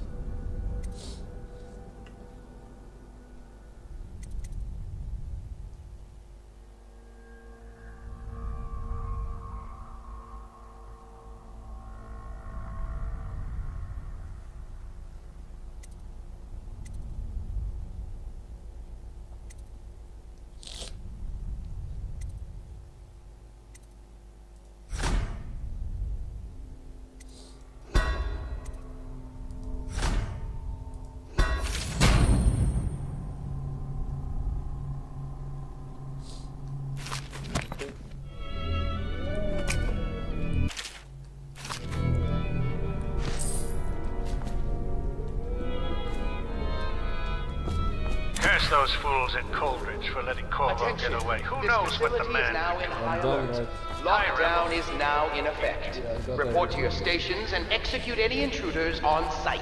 those fools at Coleridge for letting Corvo get away. Who knows what the man now in high I'm done, alert. right? Lockdown is now in effect. Yeah, I got Report to your everything. stations and execute any intruders on sight.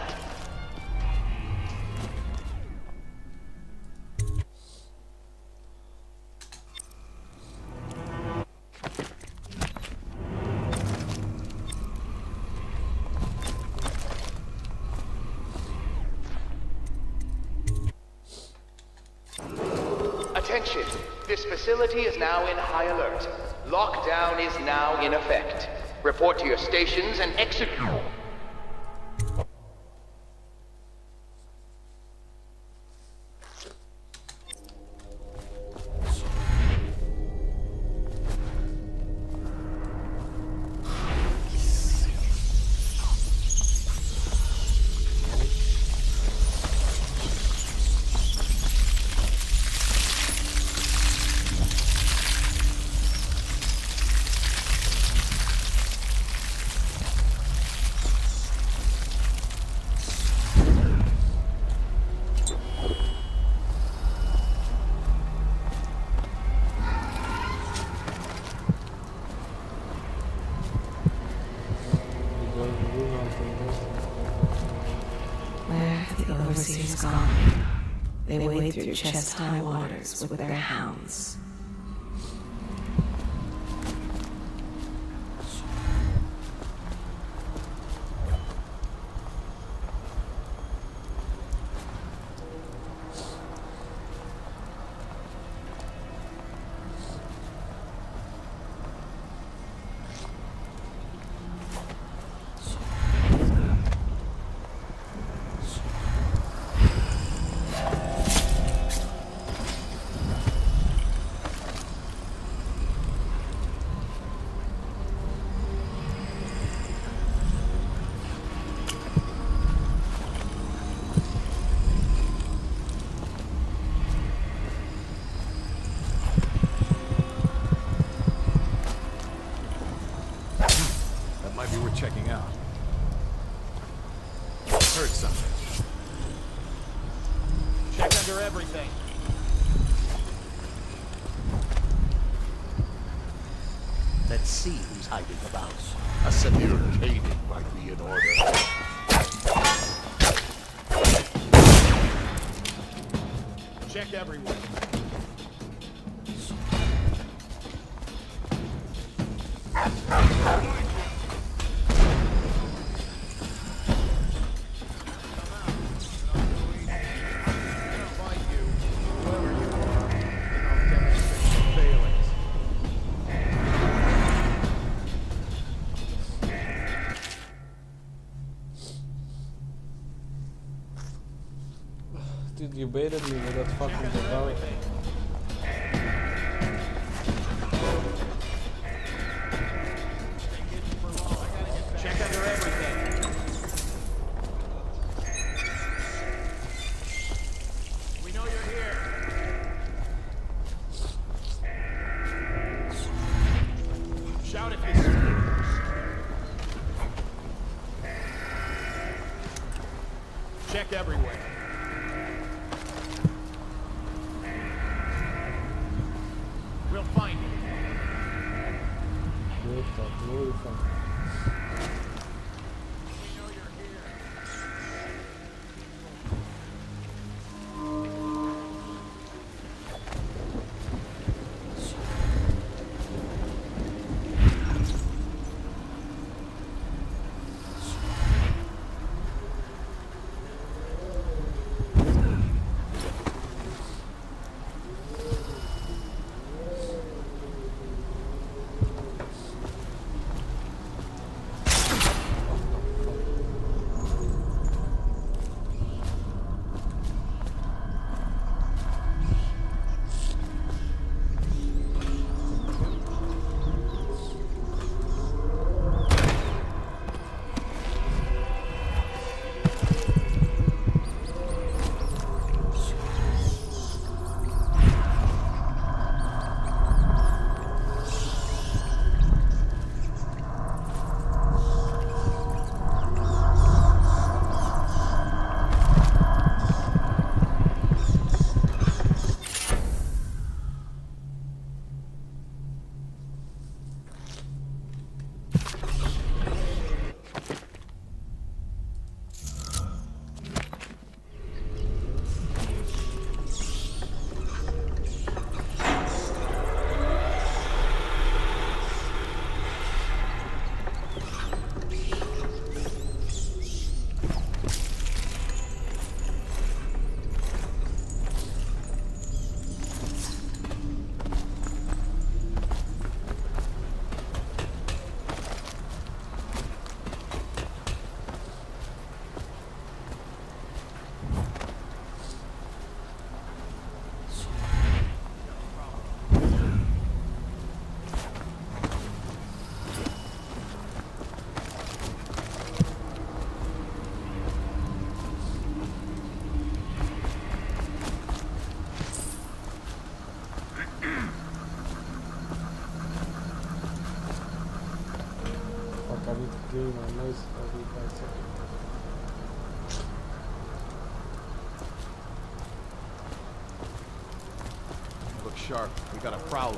Attention, this facility is now in high alert. Lockdown is now in effect. Report to your stations and execute. Where have the overseers gone? They wade through chest-high waters with their hounds. That might be worth checking out. Heard something. Check under everything. Let's see who's hiding about. A severe caning might be in order. Check everywhere. Dude, you baited me with that fucking devour. Check under everything. We know you're here. Shout if you see it. Check everywhere. We'll find you. Beautiful. noise every 5 seconds. Look sharp. We got a prowler.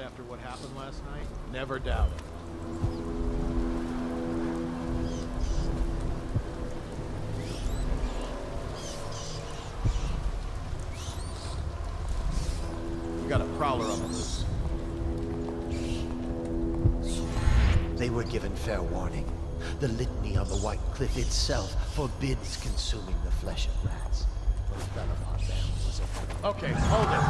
After what happened last night? Never doubt it. We got a prowler on the loose. They were given fair warning. The litany on the White Cliff itself forbids consuming the flesh of rats. But none of our them was a... Okay, hold it.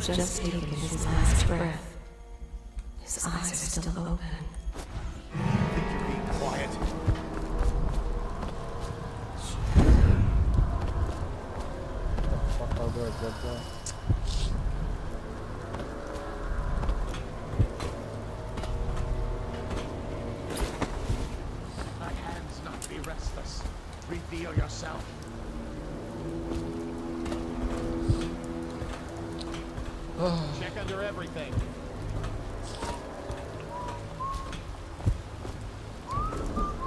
Just taken his last breath. His eyes are still open. I think you're being quiet. Fuck, how do I get there? My hands not be restless. Reveal yourself. Check under everything.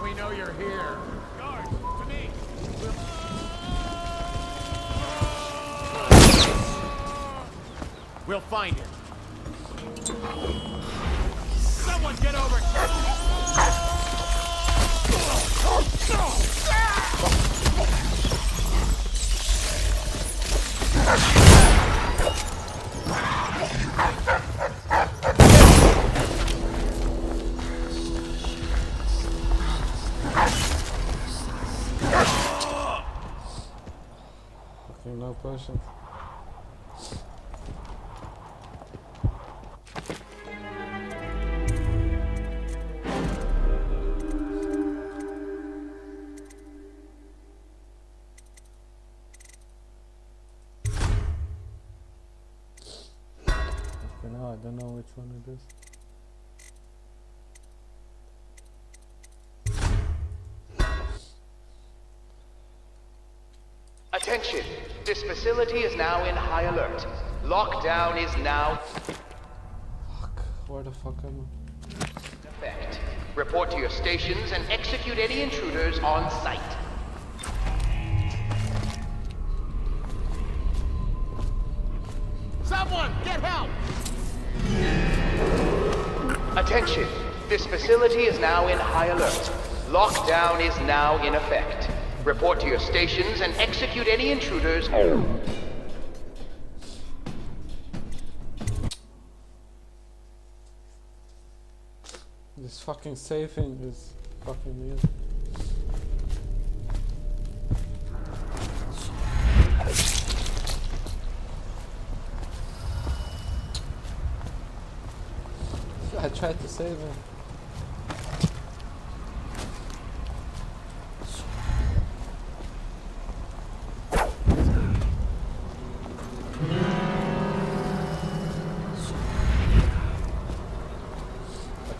We know you're here. Guards, to me. We'll find him. Someone get over. Fucking no potions. No, I don't know which one it is. Attention! This facility is now in high alert. Lockdown is now... Fuck, where the fuck am I? Effect. Report to your stations and execute any intruders on site. Someone, get help! Attention! This facility is now in high alert. Lockdown is now in effect. Report to your stations and execute any intruders. This fucking saving is fucking weird. I tried to save him.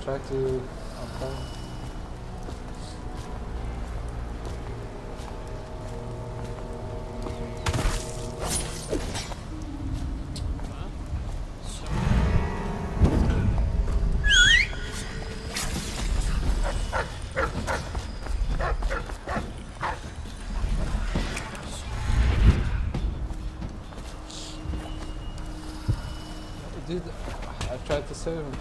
try to apply. Dude, I tried to save him.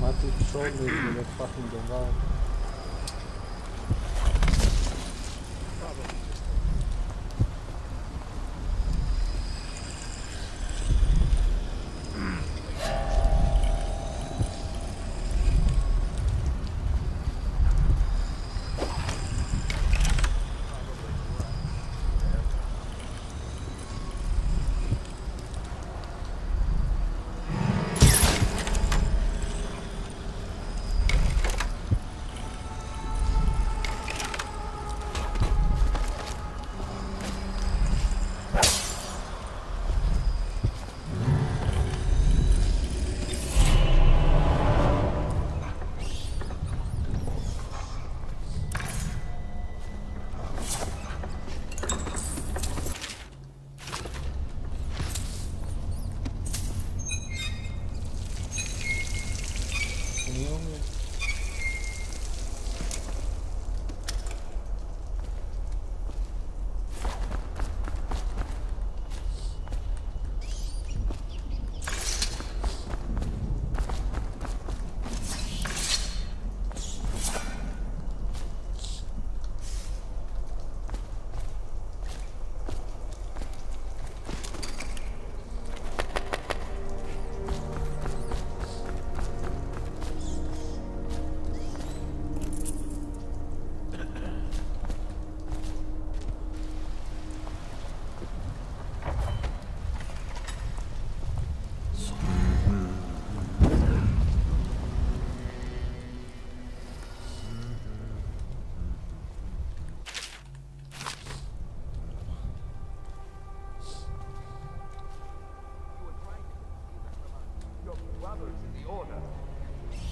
Mati showed me the fucking devour.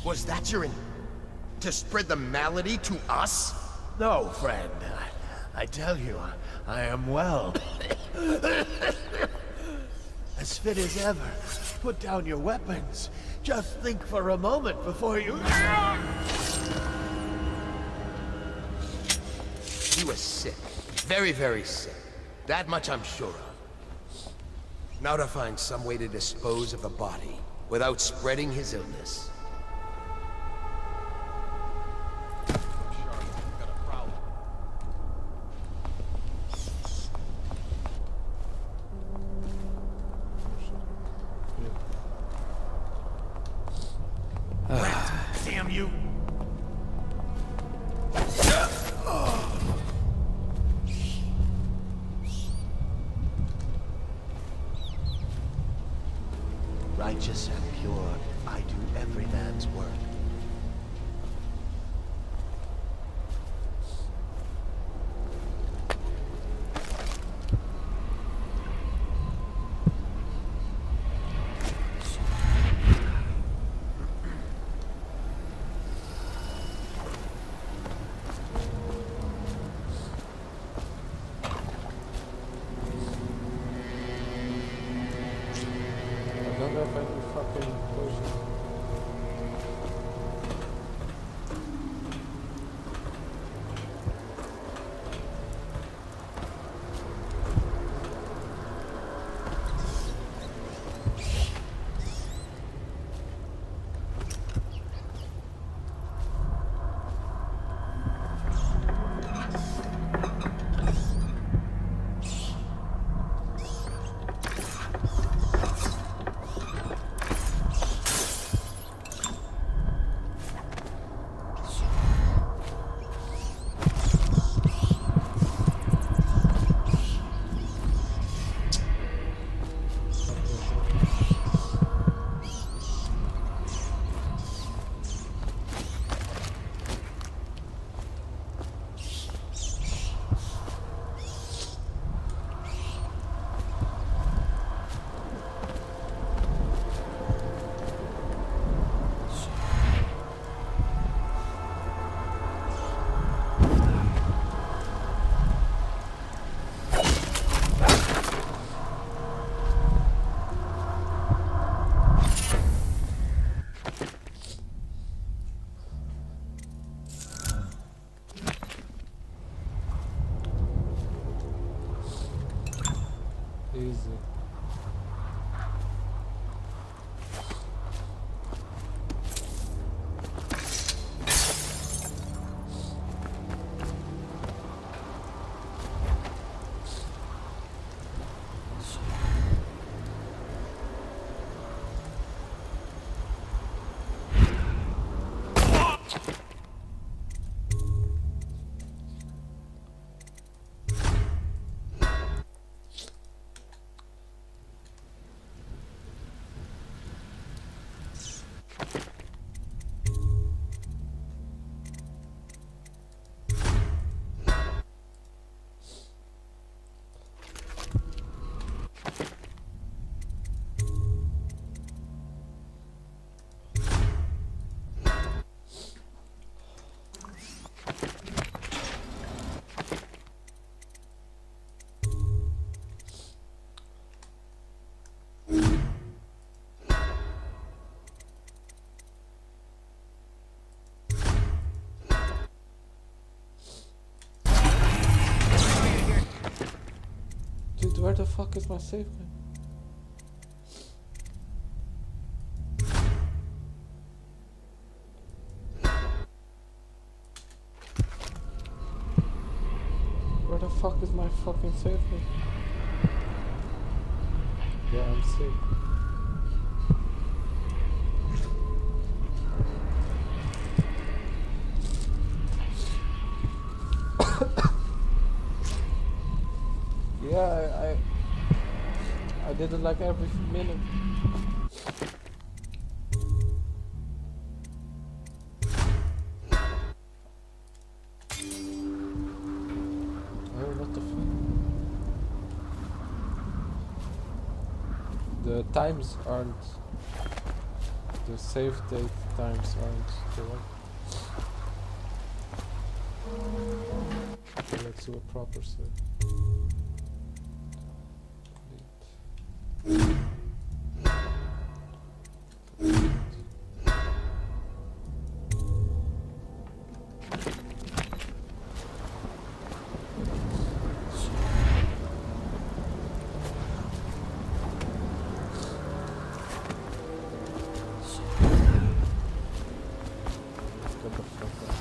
Was that your to spread the malady to us? No, friend. I tell you, I am well. As fit as ever. Put down your weapons. Just think for a moment before you... He was sick. Very, very sick. That much I'm sure of. Now to find some way to dispose of the body without spreading his illness. Damn you! Righteous and pure, I do every man's work. I don't know if I can fucking Dude, where the fuck is my safe game? Where the fuck is my fucking safe game? Yeah, I'm sick. Yeah, I did it like every minute. Oh, what the fuck? The times aren't, the save date times aren't correct. Okay, let's do a proper save. Get the fuck out.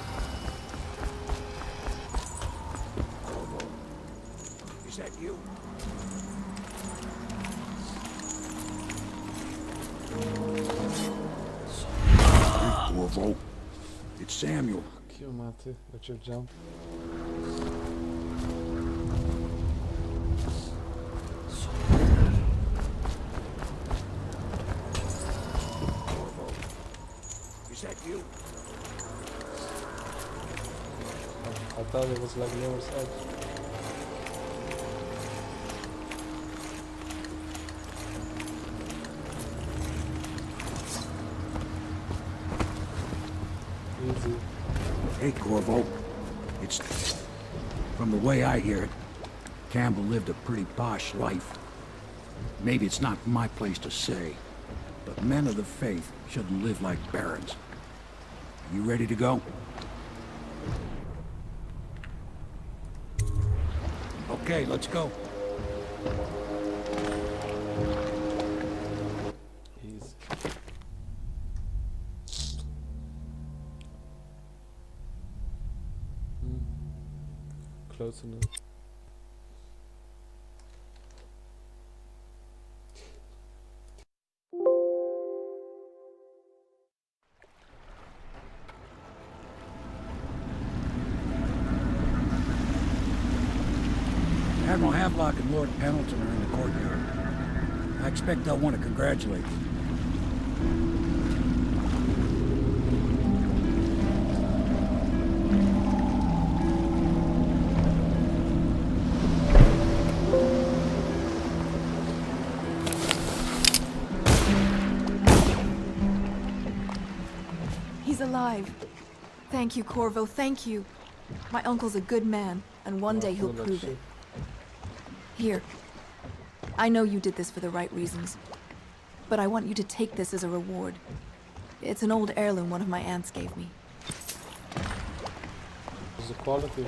Is that you? Corvo. It's Samuel. Fuck you, Matty, with your jump. Is that you? I thought it was like Mirror's Edge. Easy. Hey, Corvo. It's... From the way I hear it, Campbell lived a pretty posh life. Maybe it's not my place to say, but men of the faith shouldn't live like barons. You ready to go? Okay, let's go. Easy. Close enough. Admiral Havelock and Lord Pendleton are in the courtyard. I expect they'll want to congratulate you. He's alive. Thank you, Corvo, thank you. My uncle's a good man, and one day he'll prove it. Here. I know you did this for the right reasons, but I want you to take this as a reward. It's an old heirloom one of my aunts gave me. There's the quality.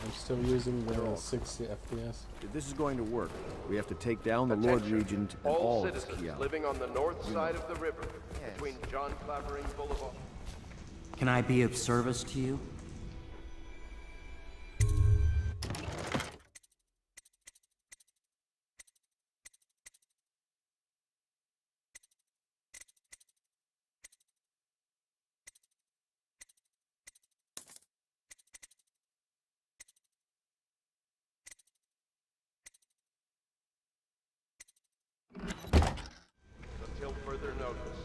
I'm still using the 60 FPS. If this is going to work, we have to take down the Lord Regent and all of his citizens key living on the north side of the river, between John Clavering Boulevard. Can I be of service to you? notice.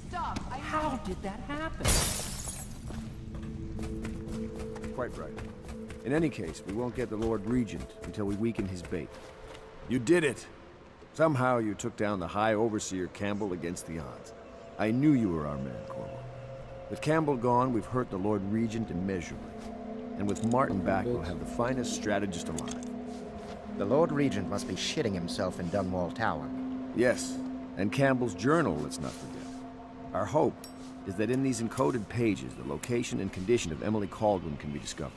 Stop! How did that happen? Quite right. In any case, we won't get the Lord Regent until we weaken his bait. You did it! Somehow you took down the High Overseer Campbell against the odds. I knew you were our man, Corvo. With Campbell gone, we've hurt the Lord Regent immeasurably. And with Martin back, we'll have the finest strategist alive. The Lord Regent must be shitting himself in Dunwall Tower. Yes, and Campbell's journal, let's not forget. Our hope is that in these encoded pages, the location and condition of Emily Caldwin can be discovered.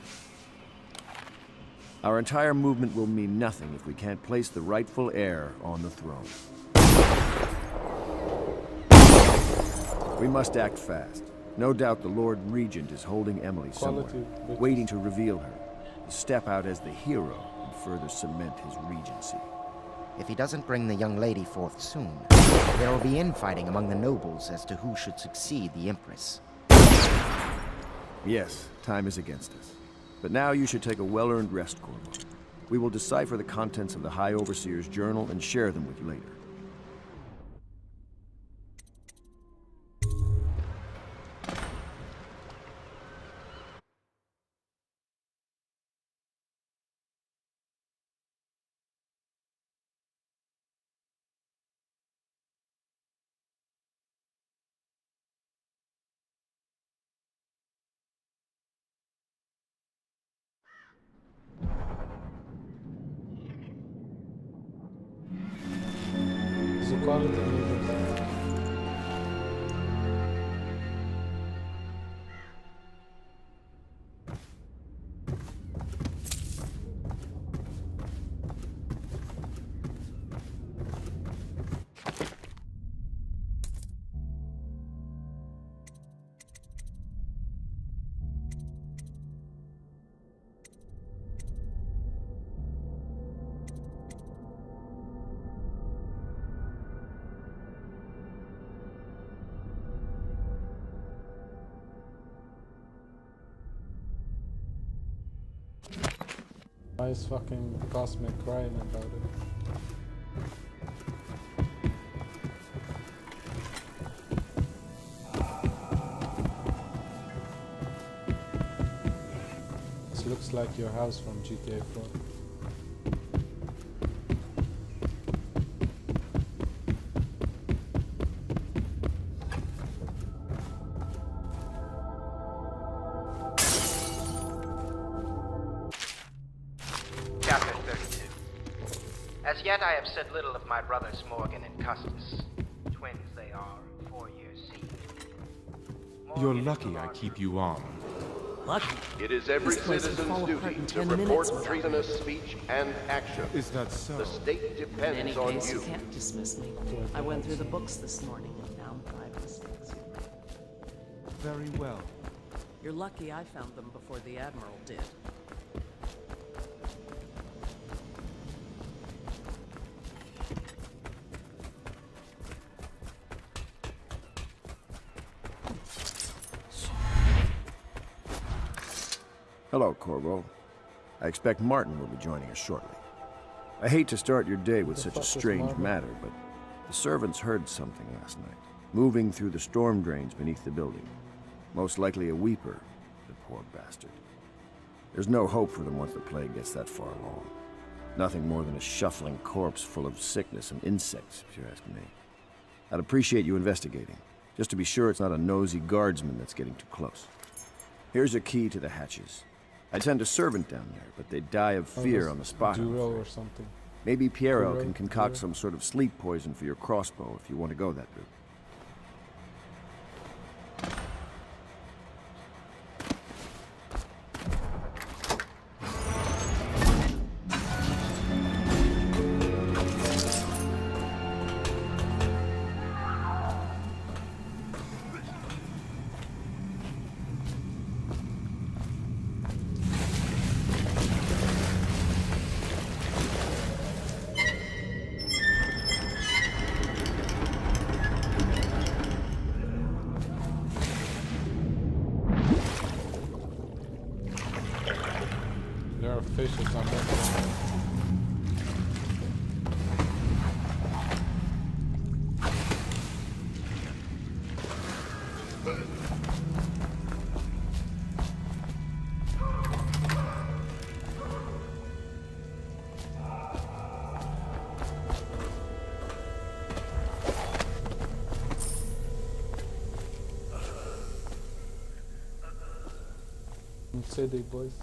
Our entire movement will mean nothing if we can't place the rightful heir on the throne. We must act fast. No doubt the Lord Regent is holding Emily somewhere, waiting to reveal her, to step out as the hero and further cement his regency. If he doesn't bring the young lady forth soon, there will be infighting among the nobles as to who should succeed the Empress. Yes, time is against us. But now you should take a well-earned rest, Corvo. We will decipher the contents of the High Overseer's journal and share them with you later. Why is fucking Cosmic crying about it? This looks like your house from GTA 4. Chapter 32. As yet I have said little of my brothers Morgan and Custis. Twins they are, 4 years seed. You're lucky I keep you on. Lucky? It is every This place would citizen's fall apart duty in to 10 report minutes without treasonous speech and action. Is that so? The state In depends any on case, you. you can't dismiss me. I went through the books this morning and found 5 mistakes you made. Very well. You're lucky I found them before the Admiral did. Hello, Corvo. I expect Martin will be joining us shortly. I hate to start your day with such a strange matter, but the servants heard something last night, moving through the storm drains beneath the building. Most likely a weeper, the poor bastard. There's no hope for them once the plague gets that far along. Nothing more than a shuffling corpse full of sickness and insects, if you ask me. I'd appreciate you investigating, just to be sure it's not a nosy guardsman that's getting too close. Here's a key to the hatches. I'd send a servant down there, but they'd die of fear on the spot. Duro or something. Maybe Piero Duro, can concoct Duro. some sort of sleep poison for your crossbow if you want to go that route. city, boys.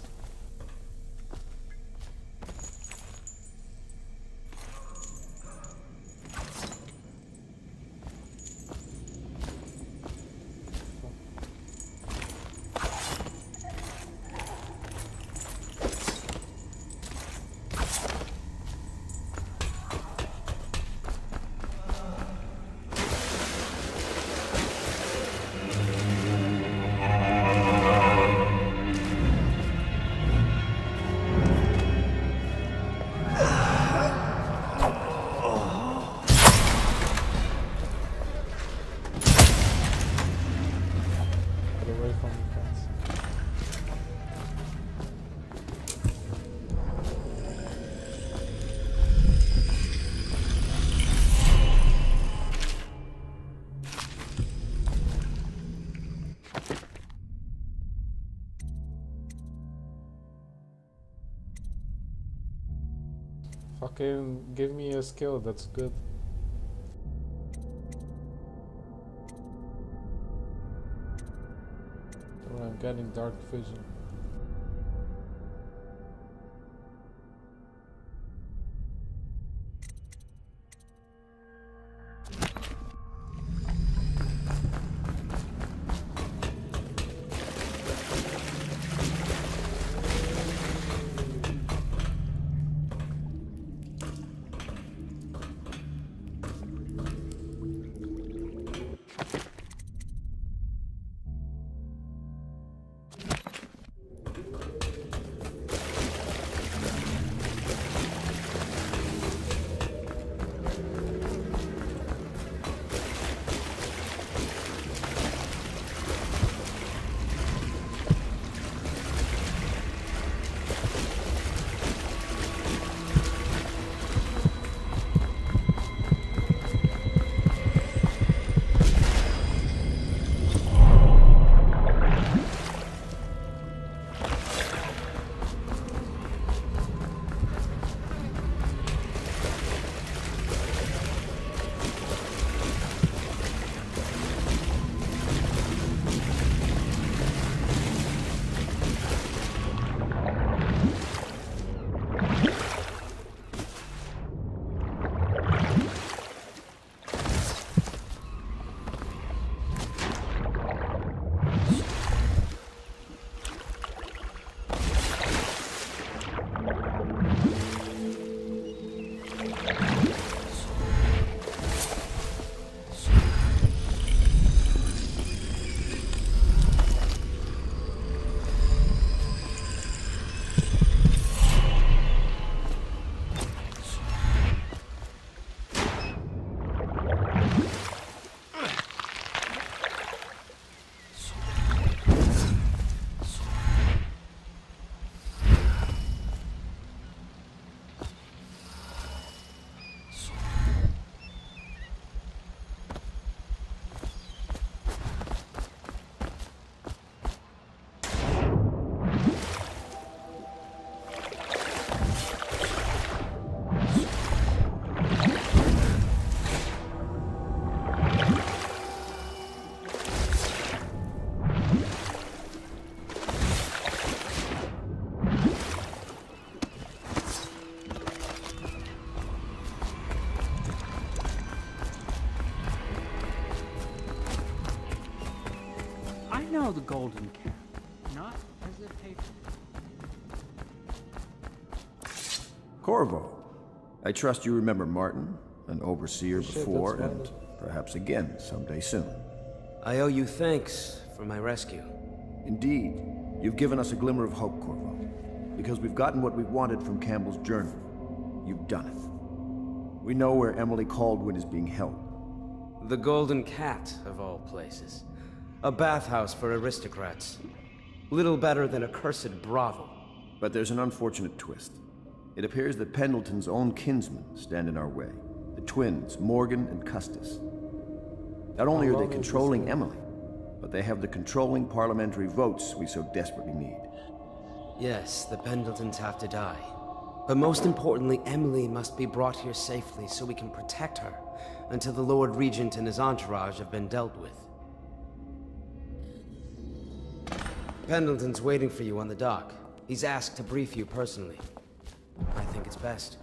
Fucking give me a skill, that's good. Oh, I'm getting dark vision. know the golden cap, not as a patron. Corvo, I trust you remember Martin, an overseer before, and perhaps again someday soon. I owe you thanks for my rescue. Indeed. You've given us a glimmer of hope, Corvo. Because we've gotten what we wanted from Campbell's journal. You've done it. We know where Emily Caldwin is being held. The Golden Cat, of all places. A bathhouse for aristocrats. Little better than a cursed brothel. But there's an unfortunate twist. It appears that Pendleton's own kinsmen stand in our way. The twins, Morgan and Custis. Not only are they controlling Emily, but they have the controlling parliamentary votes we so desperately need. Yes, the Pendletons have to die. But most importantly, Emily must be brought here safely so we can protect her until the Lord Regent and his entourage have been dealt with. Pendleton's waiting for you on the dock. He's asked to brief you personally. I think it's best.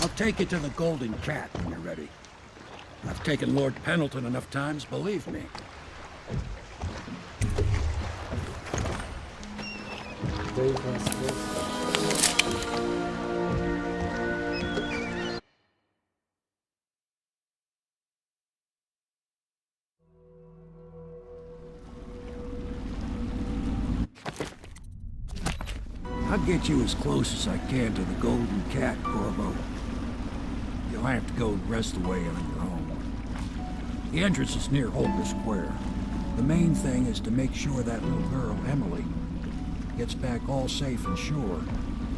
I'll take you to the Golden Cat when you're ready. I've taken Lord Pendleton enough times, believe me. I'll get you as close as I can to the Golden Cat, Corvo. You'll have to go the rest of the way on your own. The entrance is near Holker Square. The main thing is to make sure that little girl, Emily, gets back all safe and sure.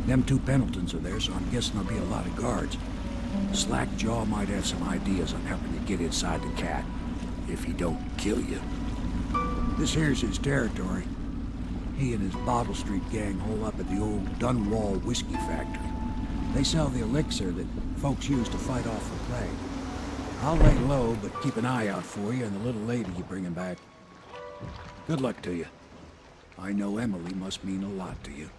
Them two Pendletons are there, so I'm guessing there'll be a lot of guards. Slackjaw might have some ideas on helping you get inside the cat, if he don't kill you. This here's his territory. He and his Bottle Street gang hole up at the old Dunwall whiskey factory. They sell the elixir that folks use to fight off the plague. I'll lay low, but keep an eye out for you and the little lady you bring him back. Good luck to you. I know Emily must mean a lot to you.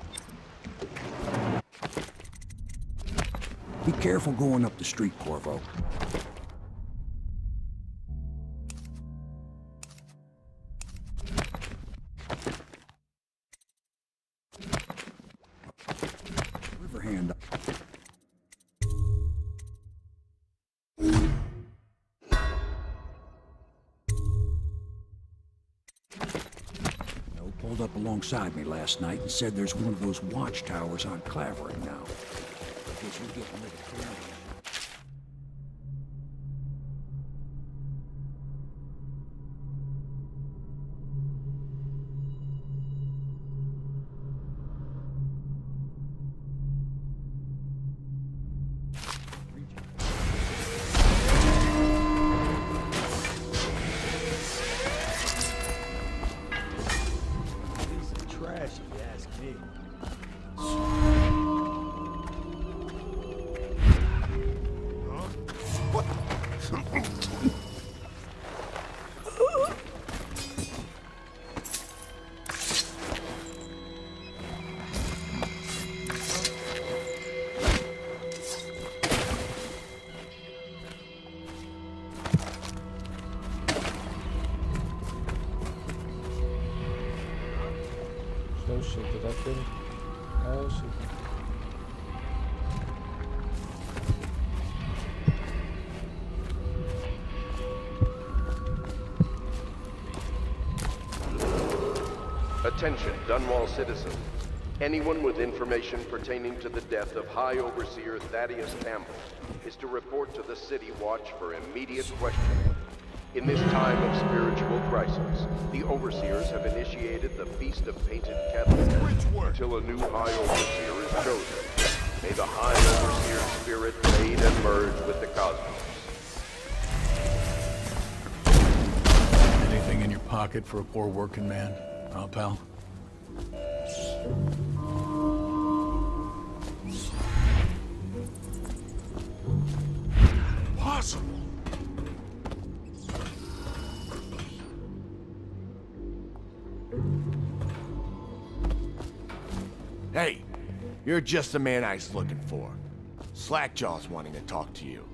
Be careful going up the street, Corvo. Hand up. Pulled up alongside me last night and said there's one of those watchtowers on Clavering now. I guess you're getting rid of Clavering. Oh shit, did I kill him? Oh shit. Attention, Dunwall citizens. Anyone with information pertaining to the death of High Overseer Thaddeus Campbell is to report to the City Watch for immediate questioning. In this time of spiritual crisis, the Overseers have initiated the Feast of Painted Cattle until a new High Overseer is chosen. May the High Overseer's spirit fade and merge with the cosmos. Anything in your pocket for a poor working man, huh, pal? Possible. Hey, you're just the man I was looking for. Slackjaw's wanting to talk to you.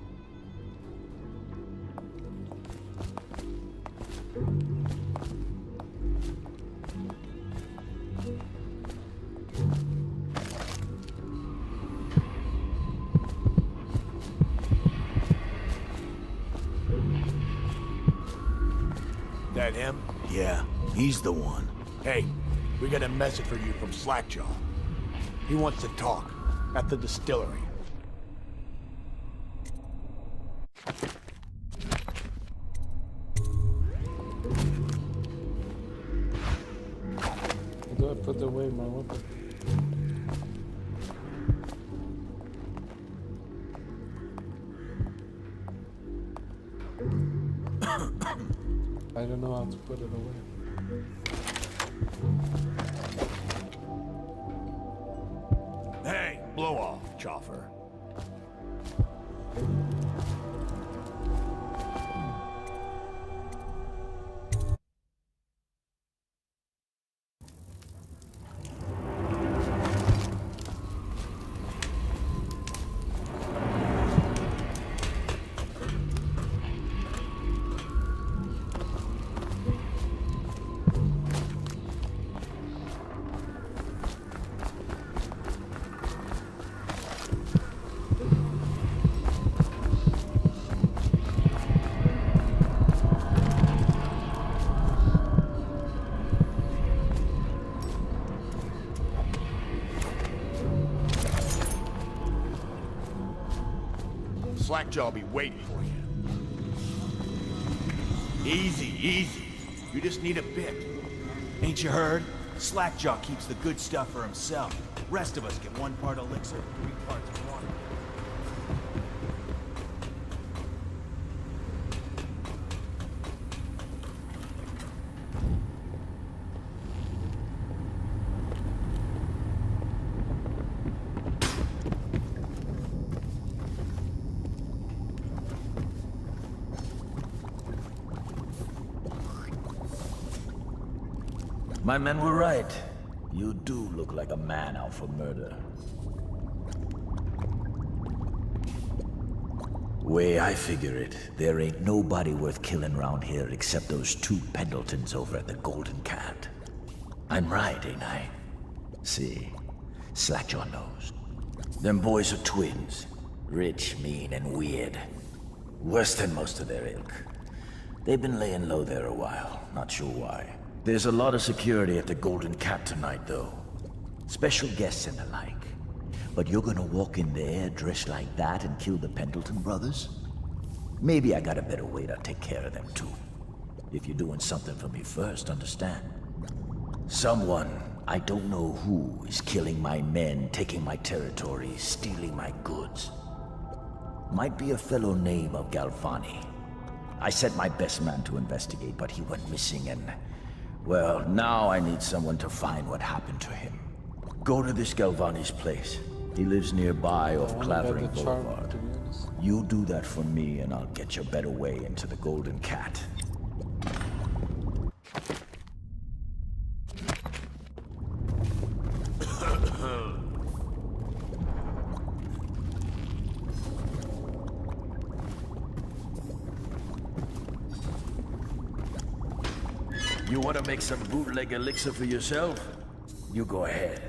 That him? Yeah, he's the one. Hey, we got a message for you from Slackjaw. He wants to talk at the distillery. How do I put away my weapon? I don't know how to put it away. Hey, blow off, Choffer. Slackjaw'll be waiting for you. Easy, easy. You just need a bit. Ain't you heard? Slackjaw keeps the good stuff for himself. Rest of us get 1 part elixir, 3 parts water. My men were right. You do look like a man out for murder. Way I figure it, there ain't nobody worth killing around here except those 2 Pendletons over at the Golden Cat. I'm right, ain't I? See, Slackjaw knows. Them boys are twins. Rich, mean, and weird. Worse than most of their ilk. They've been laying low there a while, not sure why. There's a lot of security at the Golden Cat tonight, though. Special guests and the like. But you're gonna walk in there dressed like that and kill the Pendleton brothers? Maybe I got a better way to take care of them, too. If you're doing something for me first, understand? Someone, I don't know who, is killing my men, taking my territory, stealing my goods. Might be a fellow named of Galvani. I sent my best man to investigate, but he went missing and... well, now I need someone to find what happened to him. Go to this Galvani's place. He lives nearby off Clavering Boulevard. You do that for me and I'll get you a better way into the Golden Cat. You want to make some bootleg elixir for yourself? You go ahead.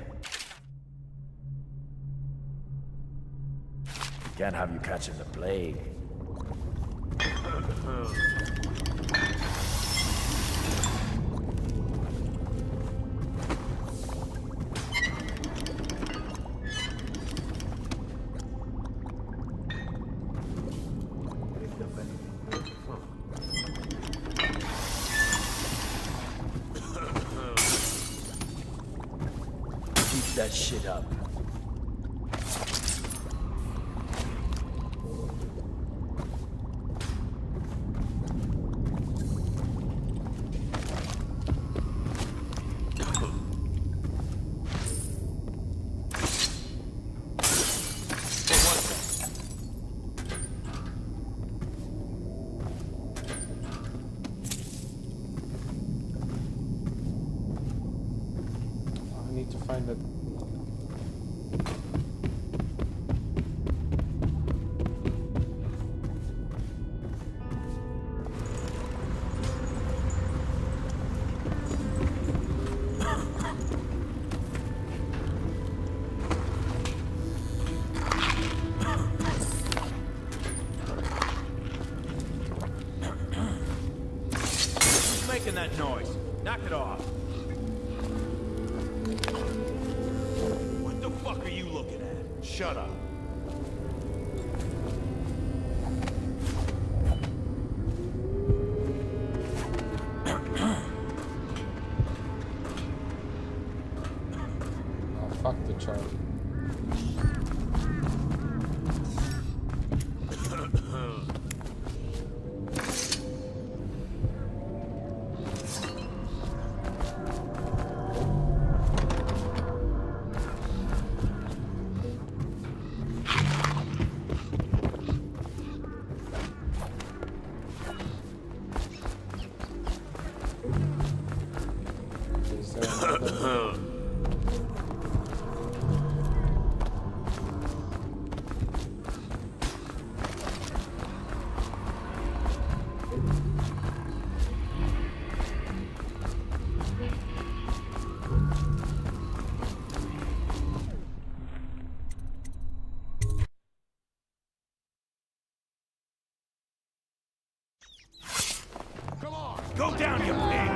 Can't have you catching the plague. Keep that shit up. find it. Who's making that noise? Knock it off. What the fuck are you looking at? Shut up. Oh, fuck the charge. Is there another? Come on, go down, you pig!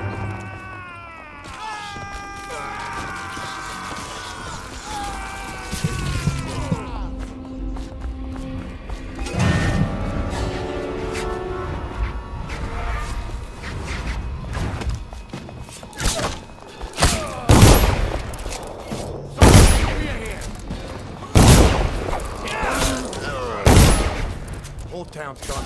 Whole town's gone.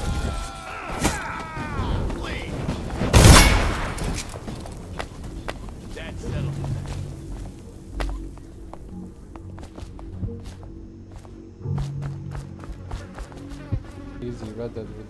That settles it. Easy, Red Dead would.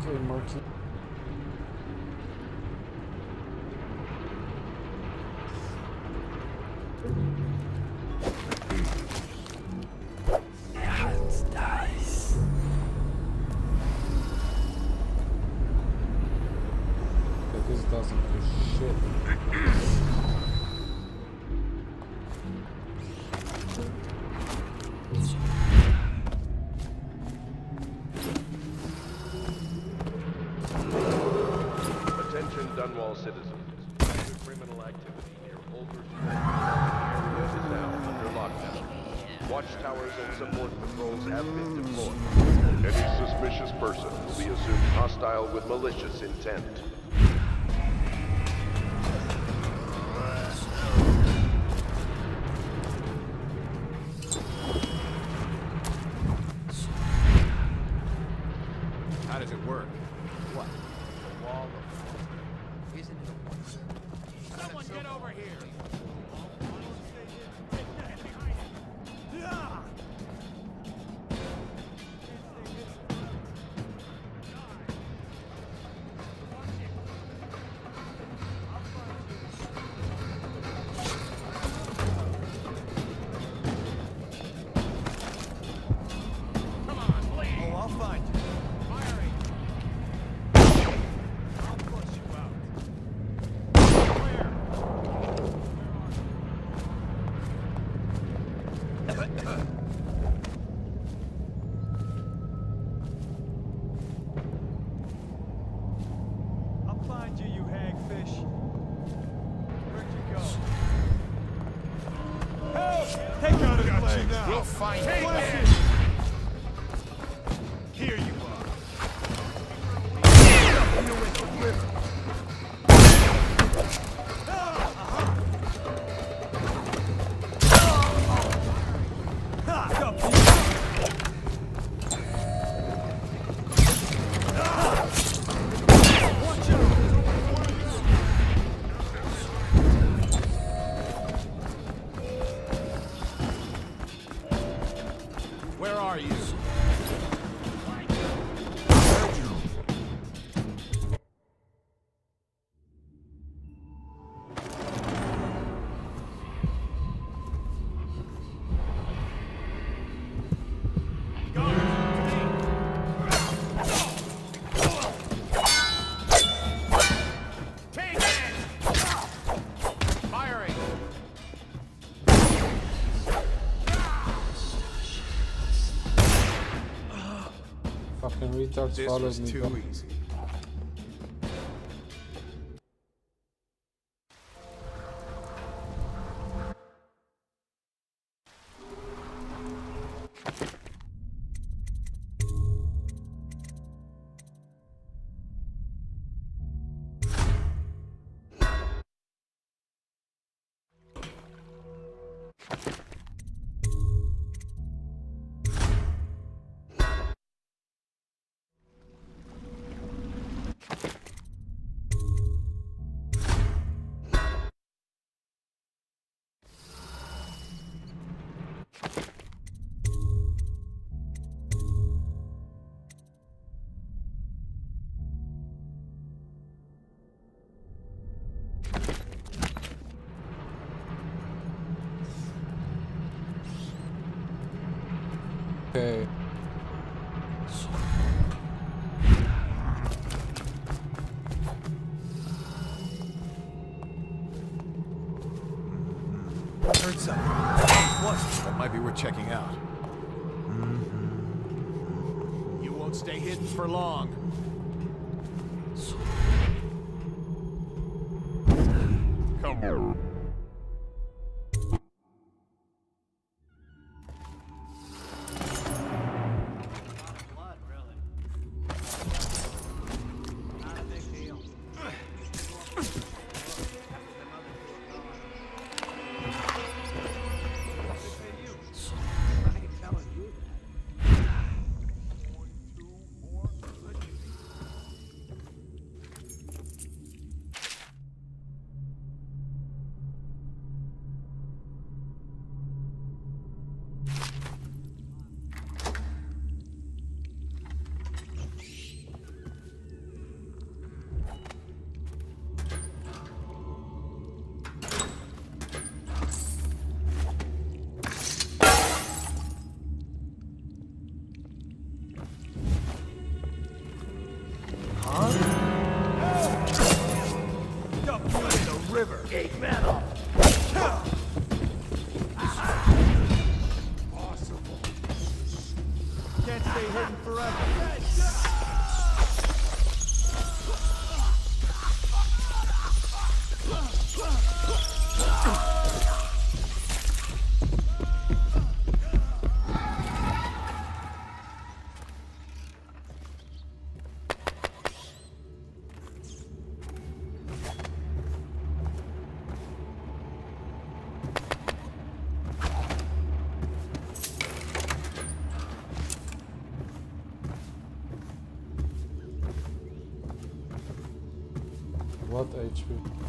Okay, Marky. Nice. Okay, this doesn't do shit. Attention Dunwall citizens. Criminal activity near Overseer area is now under lockdown. Watchtowers and support patrols have been deployed. Any suspicious person will be assumed hostile with malicious intent. How does it work? What? The wall of... Isn't it a wonder? Someone get over here! fish. Where'd you go? Help! Take out his leg now. We'll find Take him. it. Here you are. You with the river. Where are you? Firing! Fucking retards This followed was me. too back. easy. Okay. Heard something. What? That might be worth checking out. You won't stay hidden for long. Come on. River. Gate man up. Possible. Can't stay hidden forever. What HP?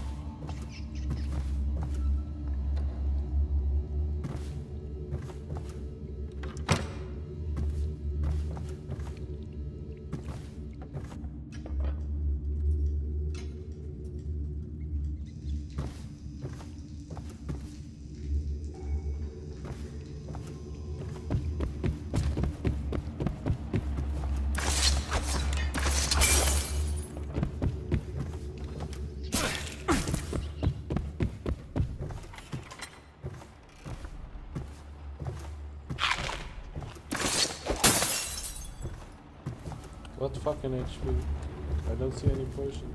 What fucking HP? I don't see any potion.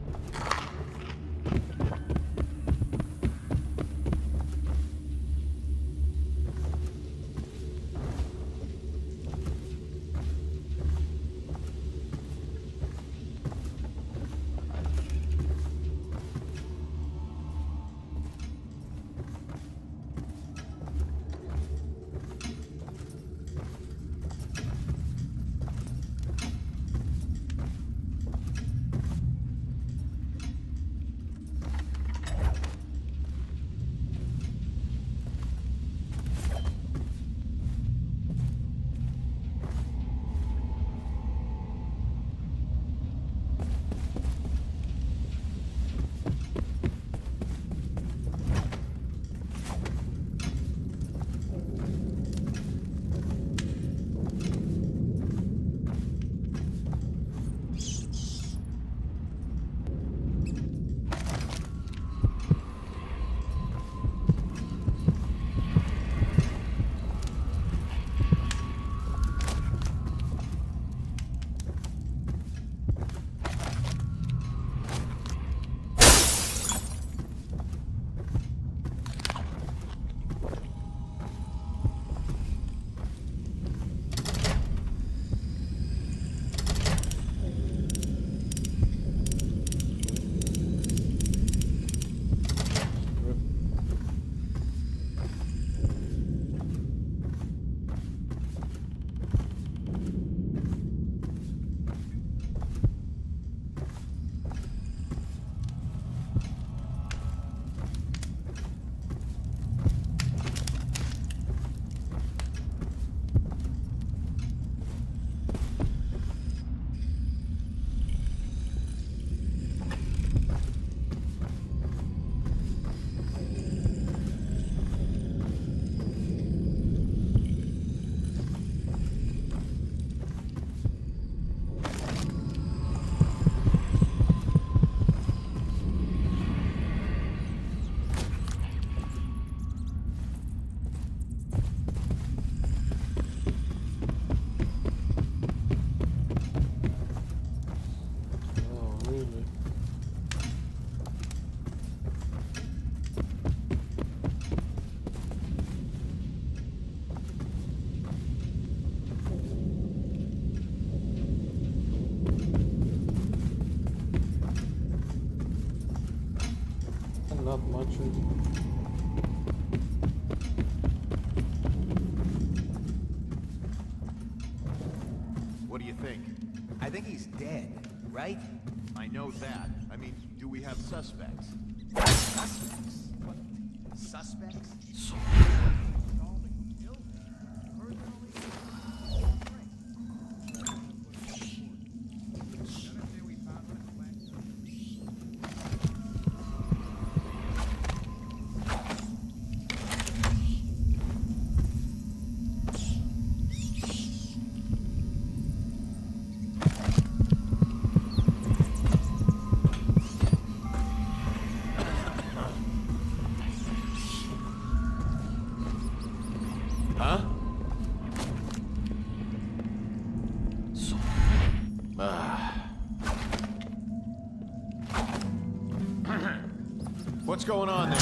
not much really. What do you think? I think he's dead, right? I know that. I mean, do we have suspects? Suspects? What? Suspects? Huh? What's going on there?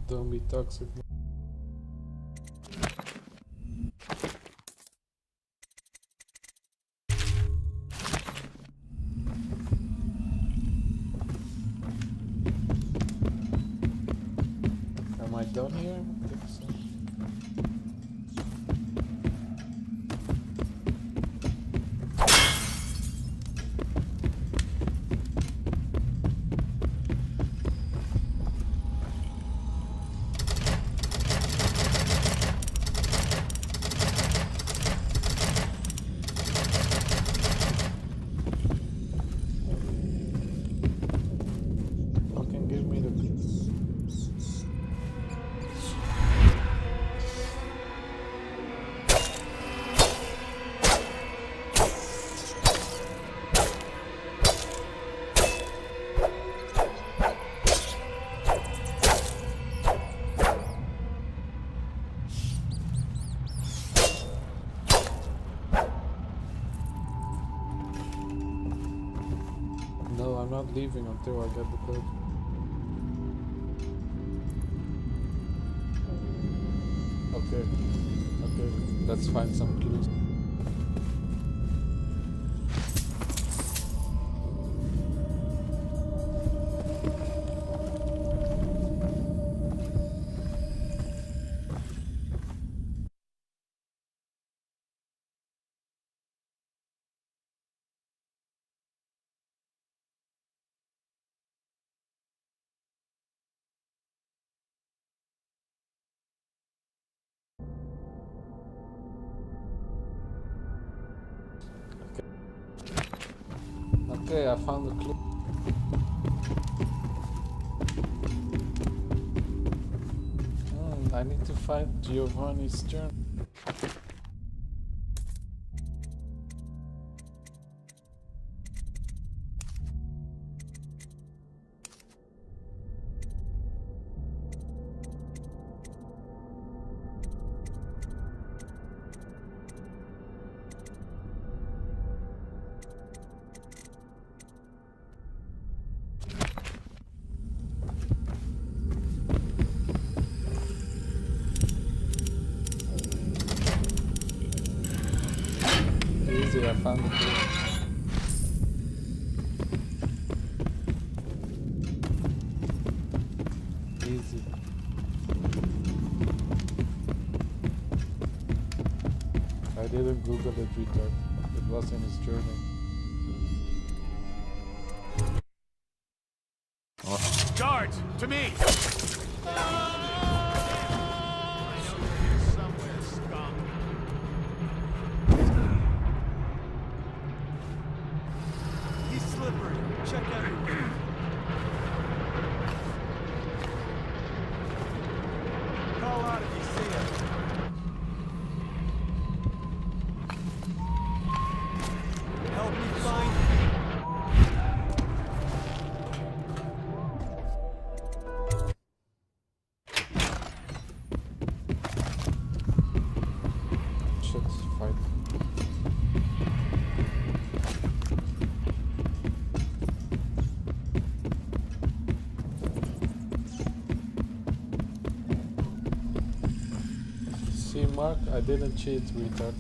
Don't be toxic. Am I done here? I think so. Fucking give me the piece. No, I'm not leaving until I get the code. Okay. Okay. Let's find some clues. Okay, I found the clue. I need to find Giovanni's journal. Easy, I found it. Easy. I didn't Google it, retard. It was in his journal. Guards, to me! He's slippery. Check everywhere. Call out if you see him. Help me find him. See, Mark, I didn't cheat, retard.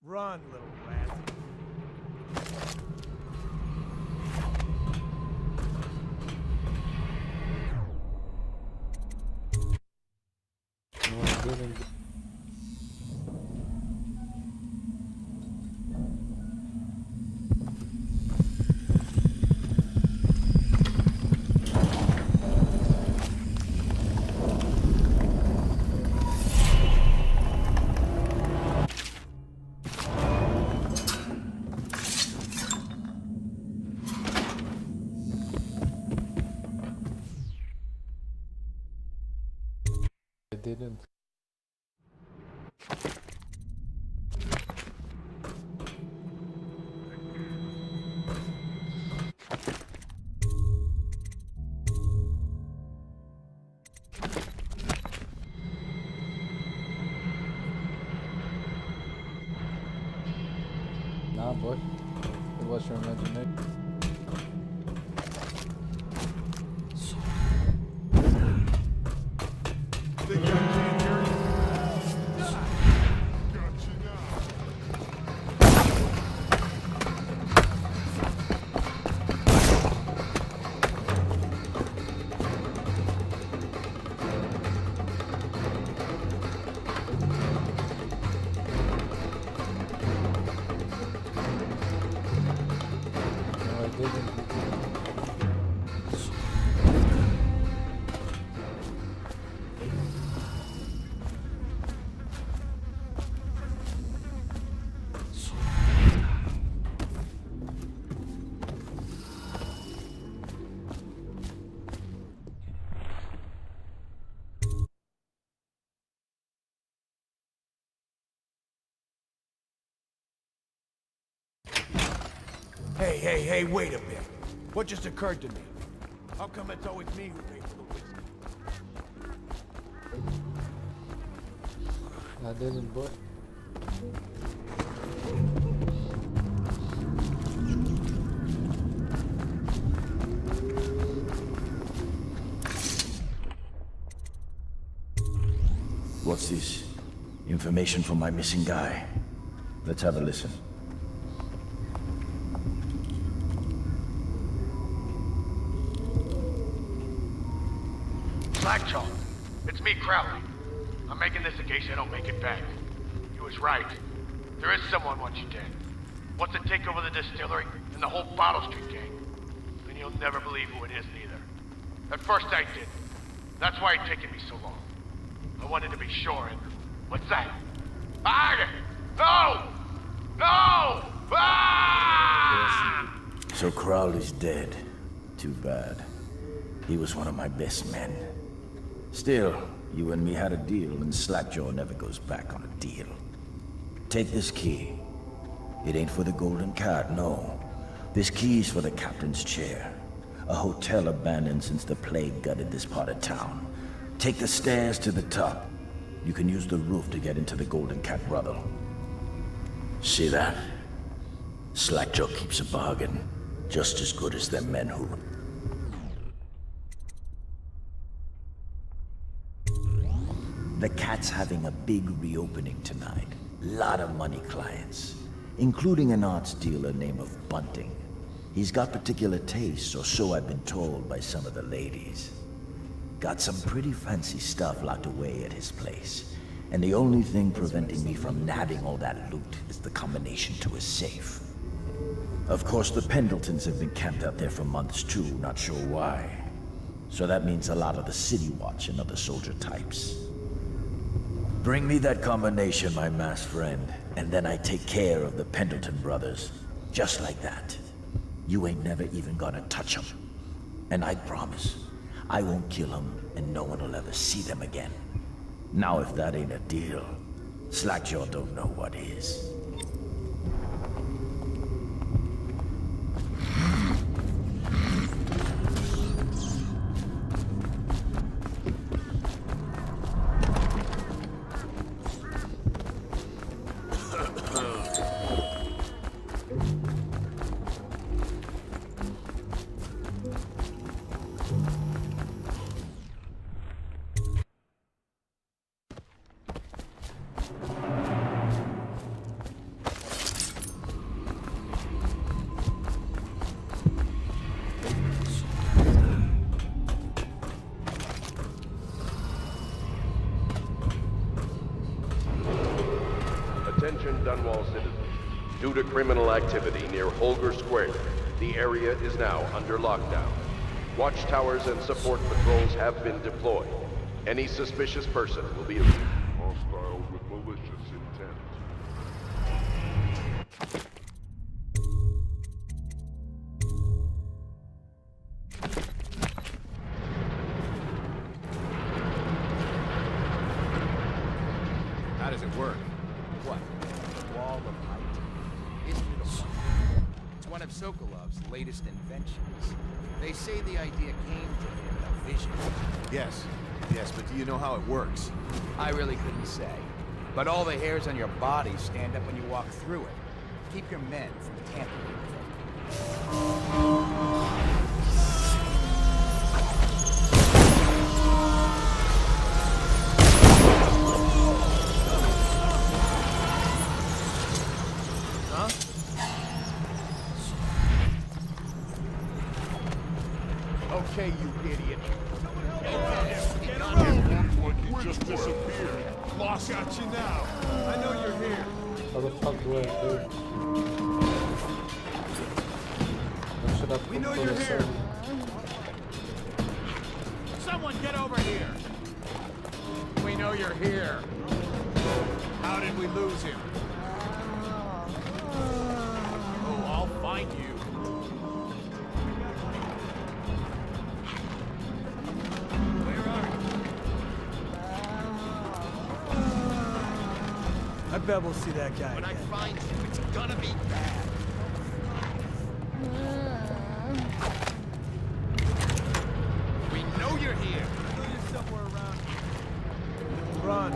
Run, little rat. No, I didn't. I didn't. Nah, boy. It was your imagination. Think I can't hear you? Got you now. No, I didn't. Hey, wait a bit. What just occurred to me? How come it's always me who pays for the whiskey? I didn't, boy. What's this? Information from my missing guy. Let's have a listen. Blackjaw, it's me, Crowley. I'm making this in case I don't make it back. He was right. There is someone wants you dead. Wants to take over the distillery and the whole Bottle Street gang. And you'll never believe who it is, neither. At first I did. That's why it's taken me so long. I wanted to be sure, and... What's that? Ah! No! No! Ah! So Crowley's dead. Too bad. He was one of my best men. Still, you and me had a deal, and Slackjaw never goes back on a deal. Take this key. It ain't for the Golden Cat, no. This key's for the captain's chair. A hotel abandoned since the plague gutted this part of town. Take the stairs to the top. You can use the roof to get into the Golden Cat brothel. See that? Slackjaw keeps a bargain, just as good as them men who... The Cat's having a big reopening tonight. Lot of money clients, including an arts dealer named of Bunting. He's got particular tastes, or so I've been told by some of the ladies. Got some pretty fancy stuff locked away at his place, and the only thing preventing me from nabbing all that loot is the combination to his safe. Of course, the Pendletons have been camped out there for months too, not sure why. So that means a lot of the City Watch and other soldier types. Bring me that combination, my masked friend, and then I take care of the Pendleton brothers. Just like that. You ain't never even gonna touch them. And I promise, I won't kill them, and no one will ever see them again. Now if that ain't a deal, Slackjaw don't know what is. Attention Dunwall citizens. Due to criminal activity near Holger Square, the area is now under lockdown. Watchtowers and support patrols have been deployed. Any suspicious person will be hostile with malicious intent. How does it work? What? The wall of light? Isn't it a wonder? It's one of Sokolov's latest inventions. They say the idea came to him in a vision. Yes, but do you know how it works? I really couldn't say. But all the hairs on your body stand up when you walk through it. Keep your men from tampering with it. Okay, you idiot. Get around! Like you just disappeared. Lost got you now. I know you're here. How the fuck do I do? I should have We know put you're this here. on. Someone get over here. We know you're here. How did we lose him? Oh, I'll find you. I bet we'll see that guy. When I find him, it's gonna be bad. We know you're here. I know you're somewhere around here. Run.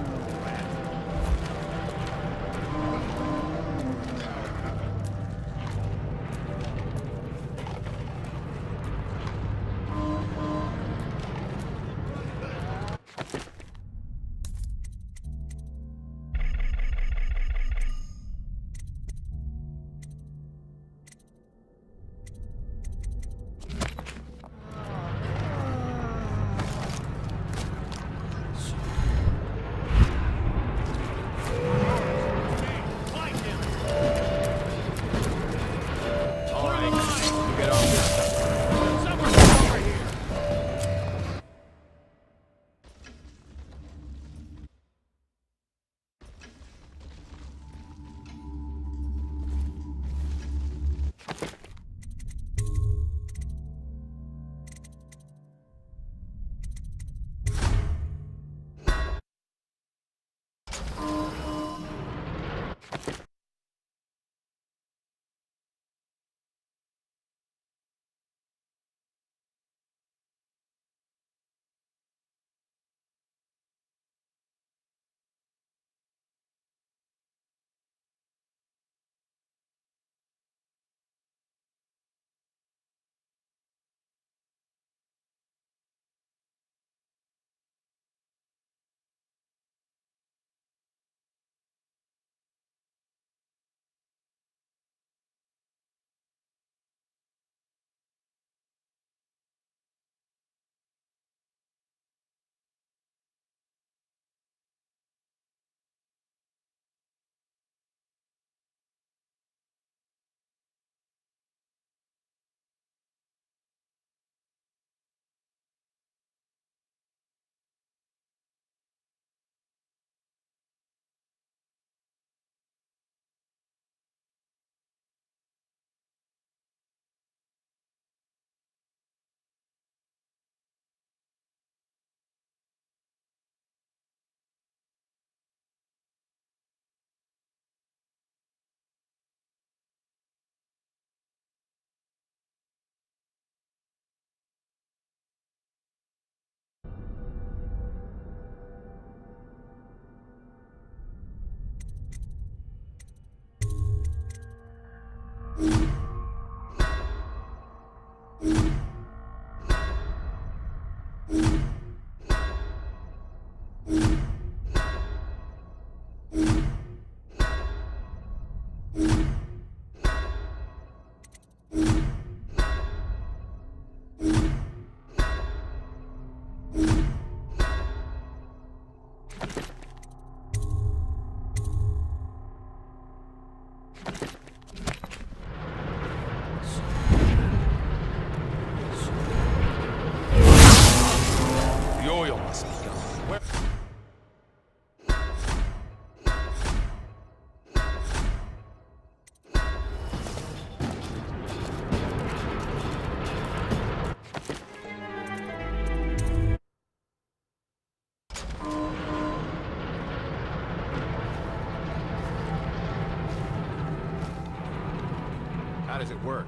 How does it work?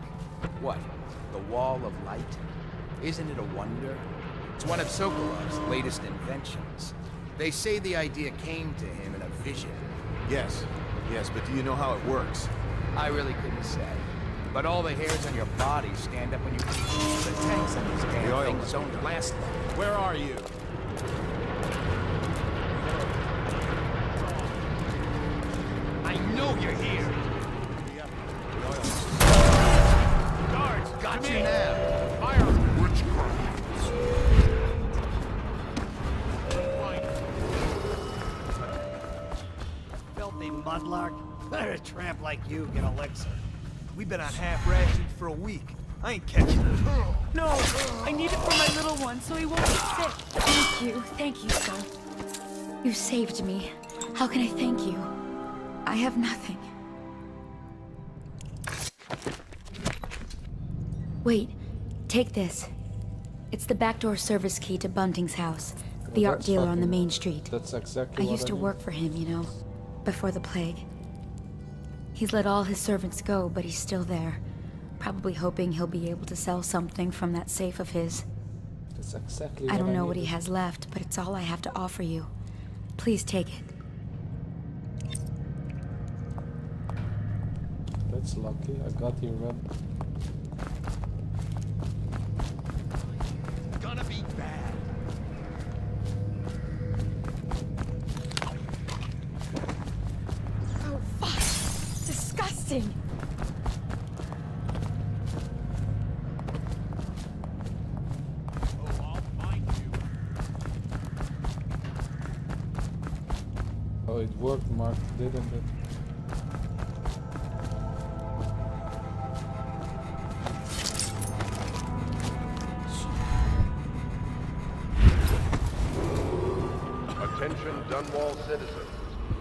What? The Wall of Light? Isn't it a wonder? It's one of Sokolov's latest inventions. They say the idea came to him in a vision. Yes, but do you know how it works? I really couldn't say. But all the hairs on your body stand up when you... The tanks on these damn things don't last long. Where are you? I know you're here! Guards, got you now! Fire! Filthy mudlark. Let a tramp like you get elixir. We've been on half rations for a week. I ain't catching it. No! I need it for my little one so he won't get sick. Thank you, sir. You saved me. How can I thank you? I have nothing. Wait, take this. It's the backdoor service key to Bunting's house, the art dealer on the main street. That's exactly I used to work for him, you know, before the plague. He's let all his servants go, but he's still there. Probably hoping he'll be able to sell something from that safe of his. That's exactly I don't know what he needed. has left, but it's all I have to offer you. Please take it. That's lucky. I got your red. Gonna be bad. Oh, fuck! Disgusting! Oh, it worked, Mark, didn't it? Attention Dunwall citizens.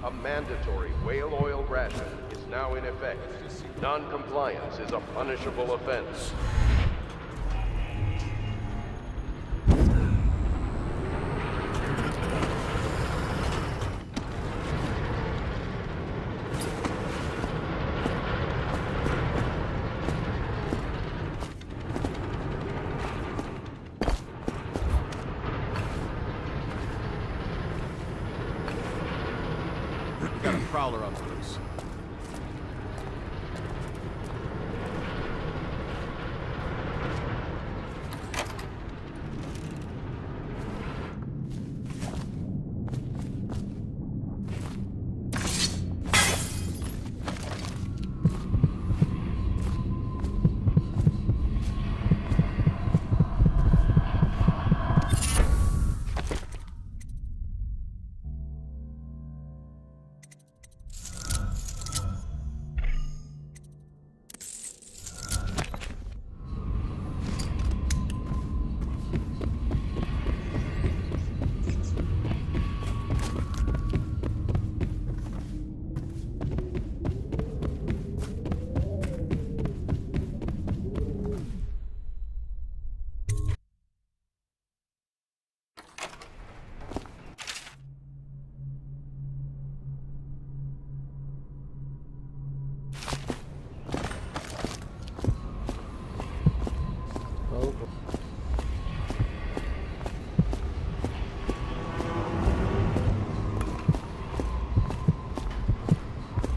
A mandatory whale oil ration is now in effect. Non-compliance is a punishable offense. Got a prowler on the loose.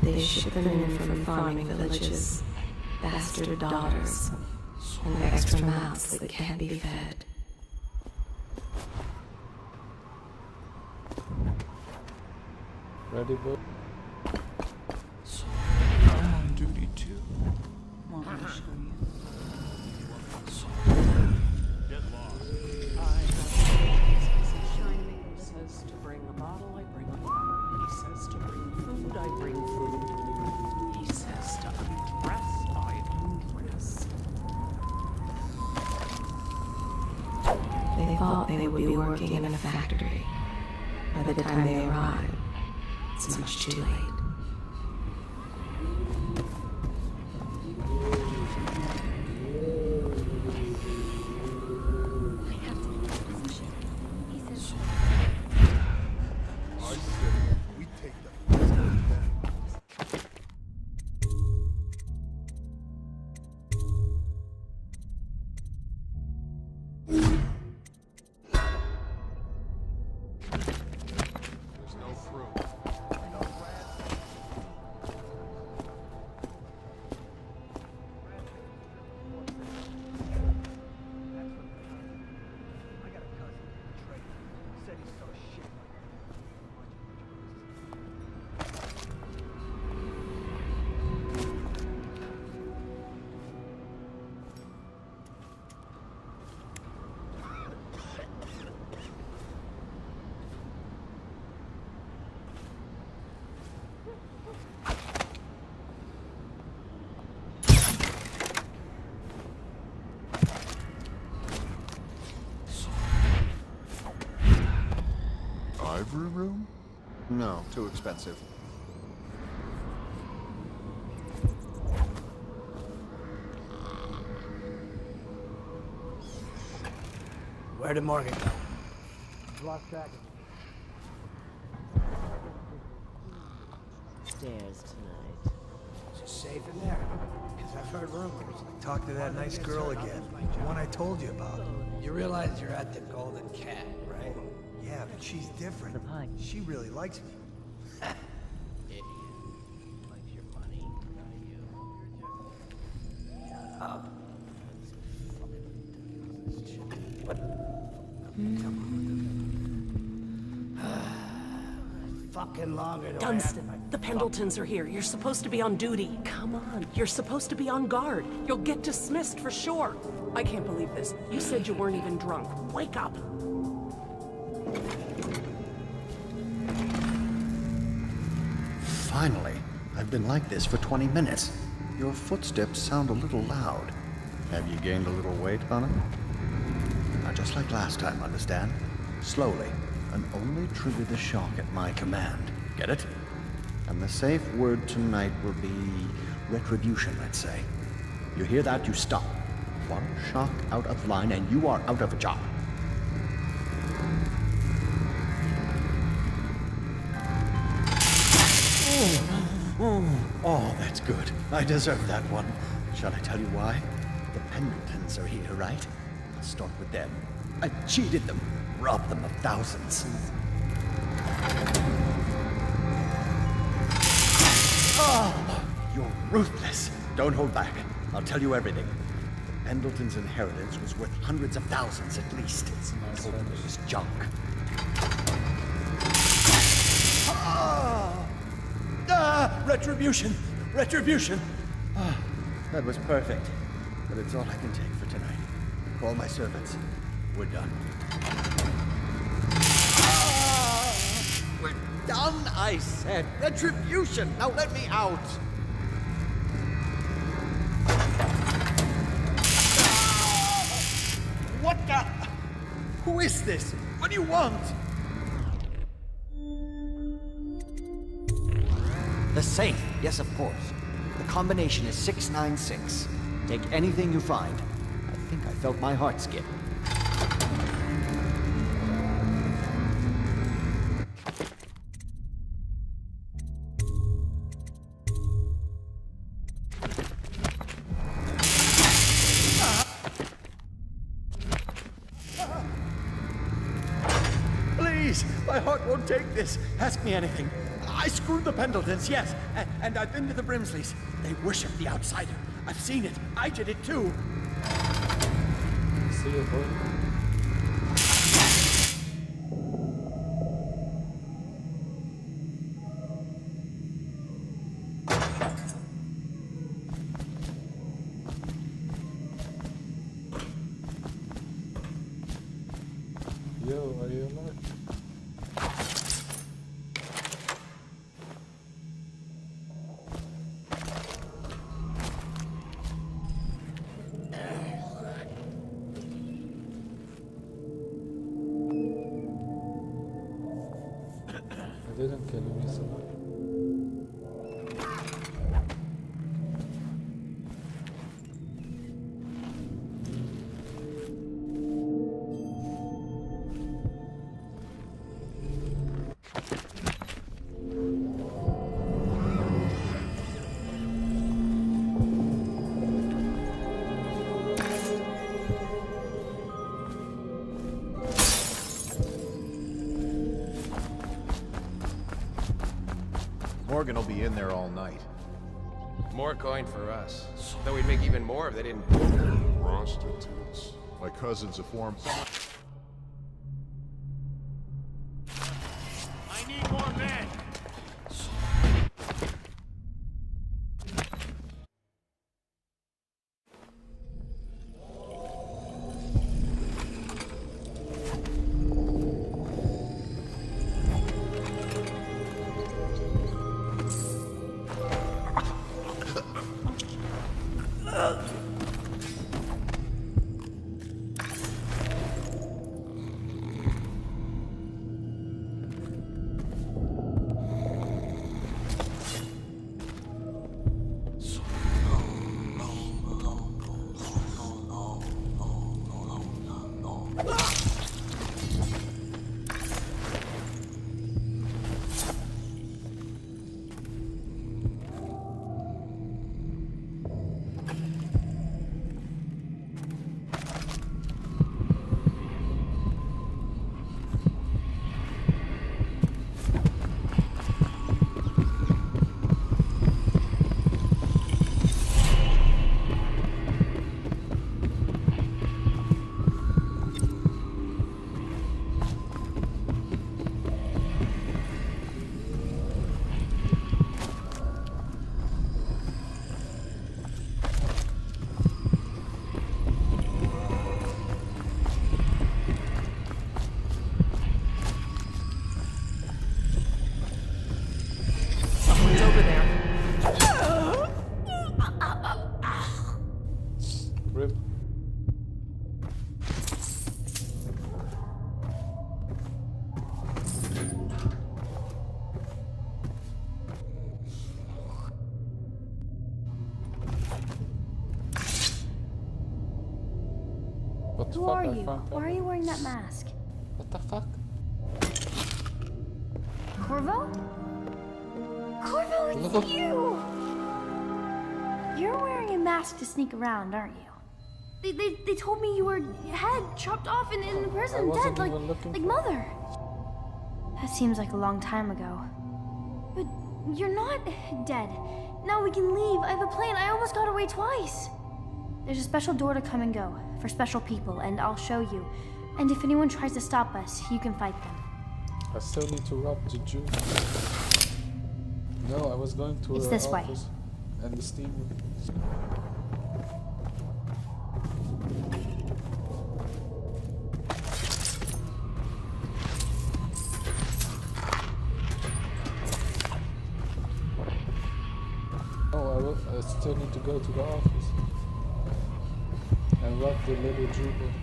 They ship them in from farming villages, bastard daughters, and extra mouths that can't be fed. Ready, boy? I'm on duty too. Want me to show you? Get lost. He says to bring a bottle, I bring a bottle. He says to bring food, I bring food. He says to undress, I undress. They thought they would be working in a factory. By the time they arrive, it's much too late. delivery room? No, too expensive. Where did Morgan go? Lost track of Stairs tonight. She's safe in there? Because I've heard rumors. Talk to that nice girl again. The one I told you about. You realize you're at the Golden Cat, right? Yeah, but she's different. She really likes me. Idiot. Likes your money, not you. Shut up. Fucking longer to Dunstan, the Pendletons are here. You're supposed to be on duty. Come on, you're supposed to be on guard. You'll get dismissed for sure. I can't believe this. You said you weren't even drunk. Wake up. Finally. I've been like this for 20 minutes. Your footsteps sound a little loud. Have you gained a little weight, Connor? Now, just like last time, understand? Slowly, and only trigger the shock at my command. Get it? And the safe word tonight will be retribution, let's say. You hear that, you stop. One shock out of line, and you are out of a job. Oh, that's good. I deserve that one. Shall I tell you why? The Pendletons are here, right? I'll start with them. I cheated them, robbed them of thousands. Oh, you're ruthless. Don't hold back. I'll tell you everything. The Pendletons' inheritance was worth hundreds of thousands at least. Told them it was junk. Retribution! Retribution! Ah, that was perfect. But it's all I can take for tonight. Call my servants. We're done. We're done, I said. Retribution! Now let me out! What the? Who is this? What do you want? The safe, yes, of course. The combination is 696. Take anything you find. I think I felt my heart skip. Please, my heart won't take this. Ask me anything. I screwed the Pendletons, yes, and I've been to the Brimsleys. They worship the outsider. I've seen it. I did it too. See you, boy. Yo, are you alive? I didn't kill him, so. Morgan will be in there all night. More coin for us. Though we'd make even more if they didn't... Prostitutes. My cousin's a form... I need more men. Someone's over there. Rip. What the Who fuck? are I you? found Why are you wearing that mask? What the fuck? Corvo? Corvo, it's Look. you! You're wearing a mask to sneak around, aren't you? They told me you were head chopped off and in prison, wasn't dead, even looking like for Mother. That seems like a long time ago. But you're not dead. Now we can leave. I have a plan. I almost got away twice. There's a special door to come and go for special people, and I'll show you. And if anyone tries to stop us, you can fight them. I still need to rob the Jew. No, I was going to It's her this way. office and the steam room. Oh, I still need to go to the office and rob the little Jew boy.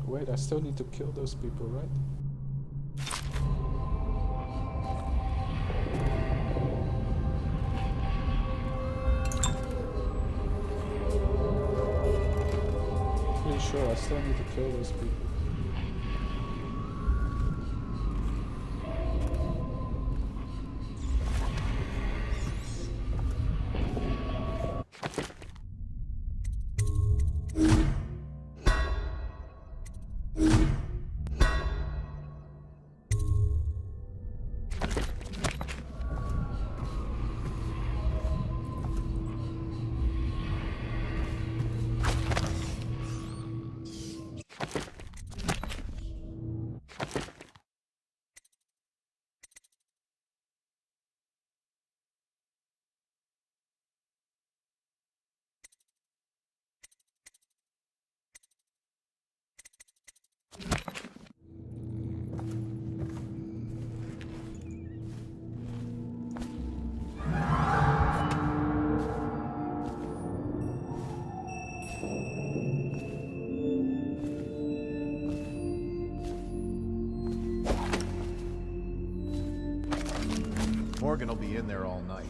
Wait, I still need to kill those people, right? Pretty sure I still need to kill those people. Morgan will be in there all night.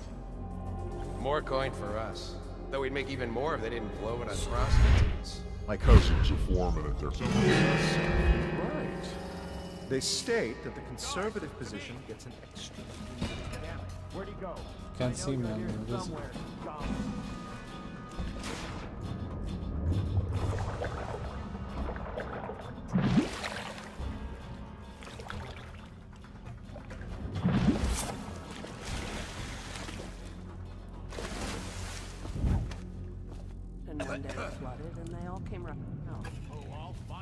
More coin for us. Though we'd make even more if they didn't blow it on prostitutes. My cousin's a foreman at their business. Right. They state that the conservative position gets an extra. Where'd he go? Can't see me on the visit. Somewhere. And one day it flooded, and they all came running out.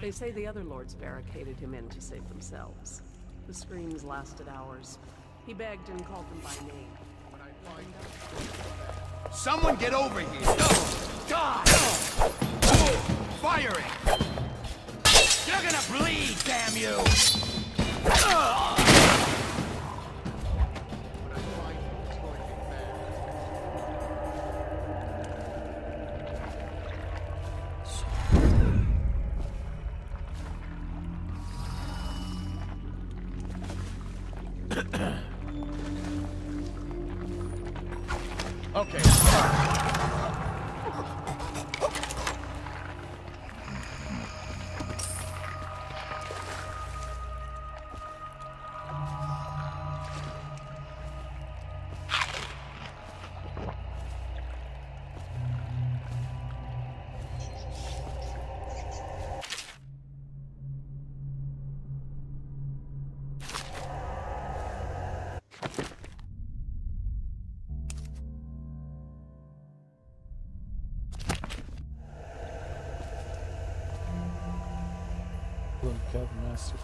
They say the other lords barricaded him in to save themselves. The screams lasted hours. He begged and called them by name. When I find out Someone get over here! Go! God! Fire it! You're gonna bleed, damn you! Okay. Cat massive.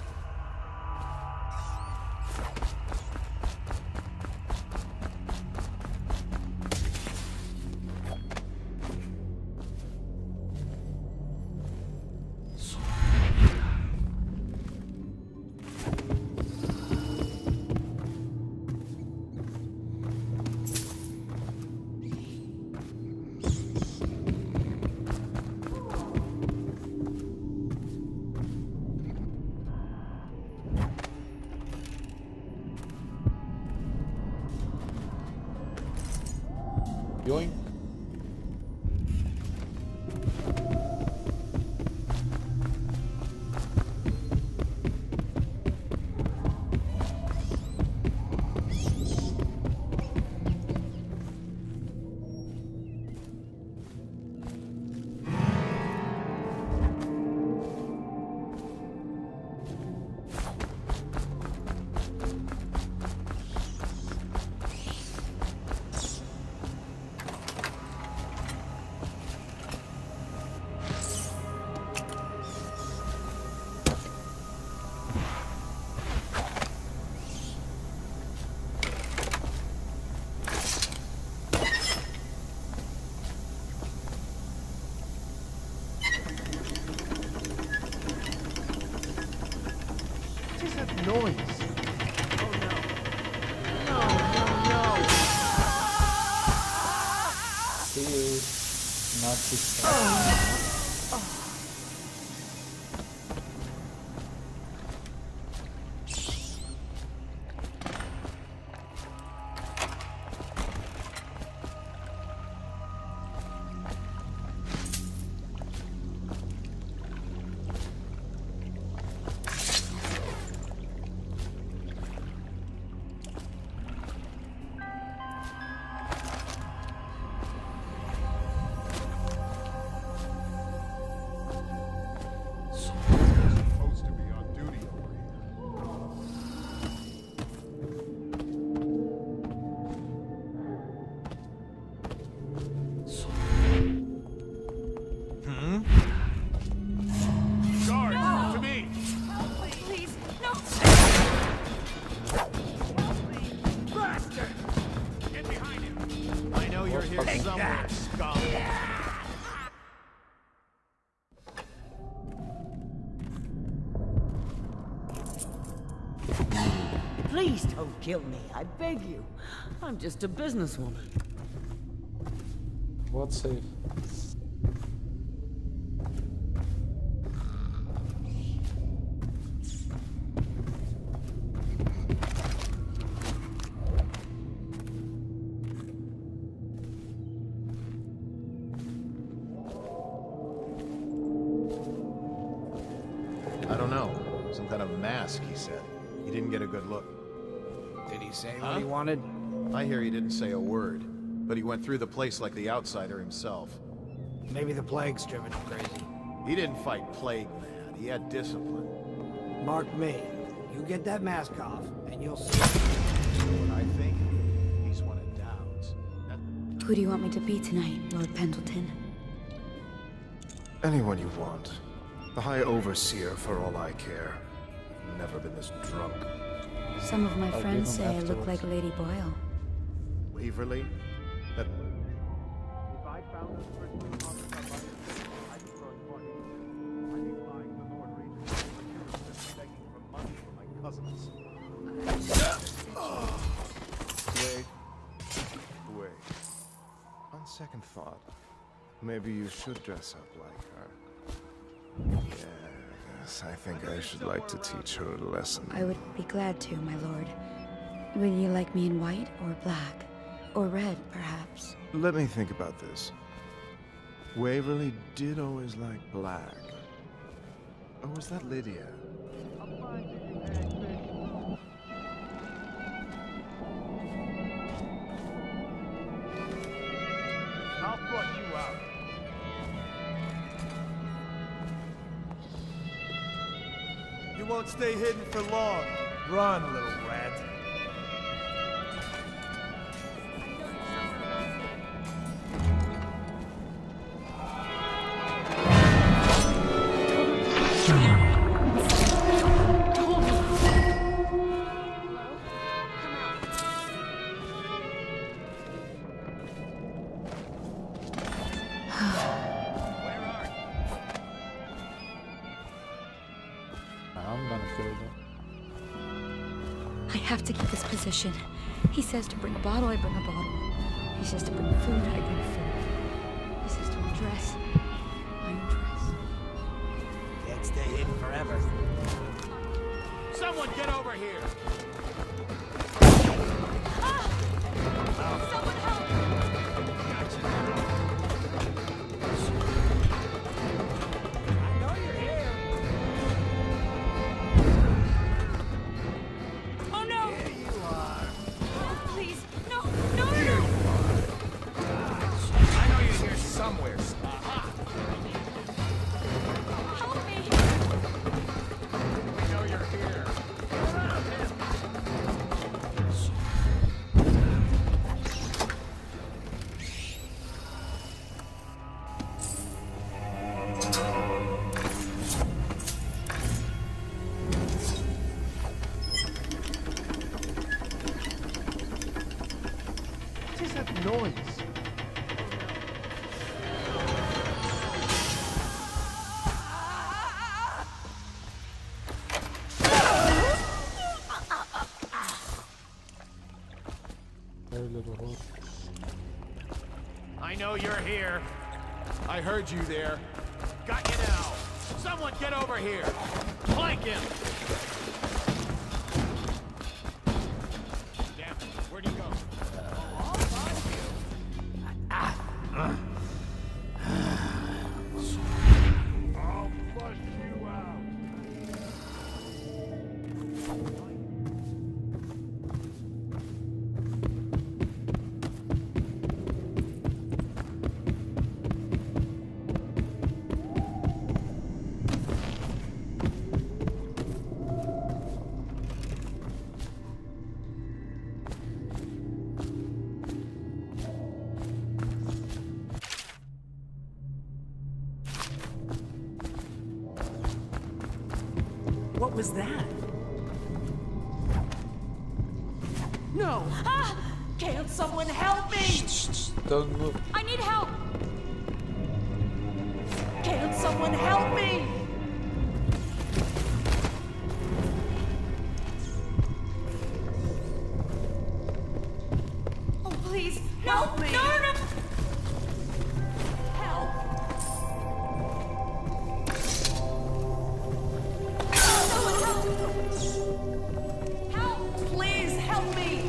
Yoink. Noise. Oh no. No, no, no. See you. Not this time. Supposed to be on duty over here. Guards, to me! Please, no! Bastard! Get behind him! I know you're here Take somewhere, scum. Please don't kill me, I beg you. I'm just a businesswoman. What safe? I don't know. Some kind of mask, he said. He didn't get a good look. Did he say what he wanted? I hear he didn't say a word, but he went through the place like the outsider himself. Maybe the plague's driven him crazy. He didn't fight plague, man. He had discipline. Mark me. You get that mask off, and you'll see. What I think, he's one of Dowd's. Who do you want me to be tonight, Lord Pendleton? Anyone you want. The High Overseer, for all I care. I've never been this drunk. Some of my I'll friends give say him I look like afterwards. Lady Boyle. Waverly? second thought, maybe you should dress up like her. Yes, I think I should like to teach her a lesson. I would be glad to, my lord. Would you like me in white or black? Or red, perhaps? Let me think about this. Waverly did always like black. Or was that Lydia? I'll flush you out. You won't stay hidden for long. Run, little rat. I'm gonna kill them. I have to keep his position. He says to bring a bottle, I bring a bottle. He says to bring food, I bring food. He says to undress, I undress. Can't stay hidden forever. Someone get over here! Someone help! I know you're here. Oh no! Here you are. Please, no, no, no, no! I know you're here somewhere. Help me! I know you're here. What is that noise? Very little hope. I know you're here. I heard you there. Got you now. Someone get over here. Flank him. Damn it. Where'd he go? I'll find you. I'll flush you out. What was that? No! Ah! Can't someone help me? Don't move. I need help! Can't someone help me? Oh, please! No! Help me. No, no, no! Help! Someone help! Help! Please help me!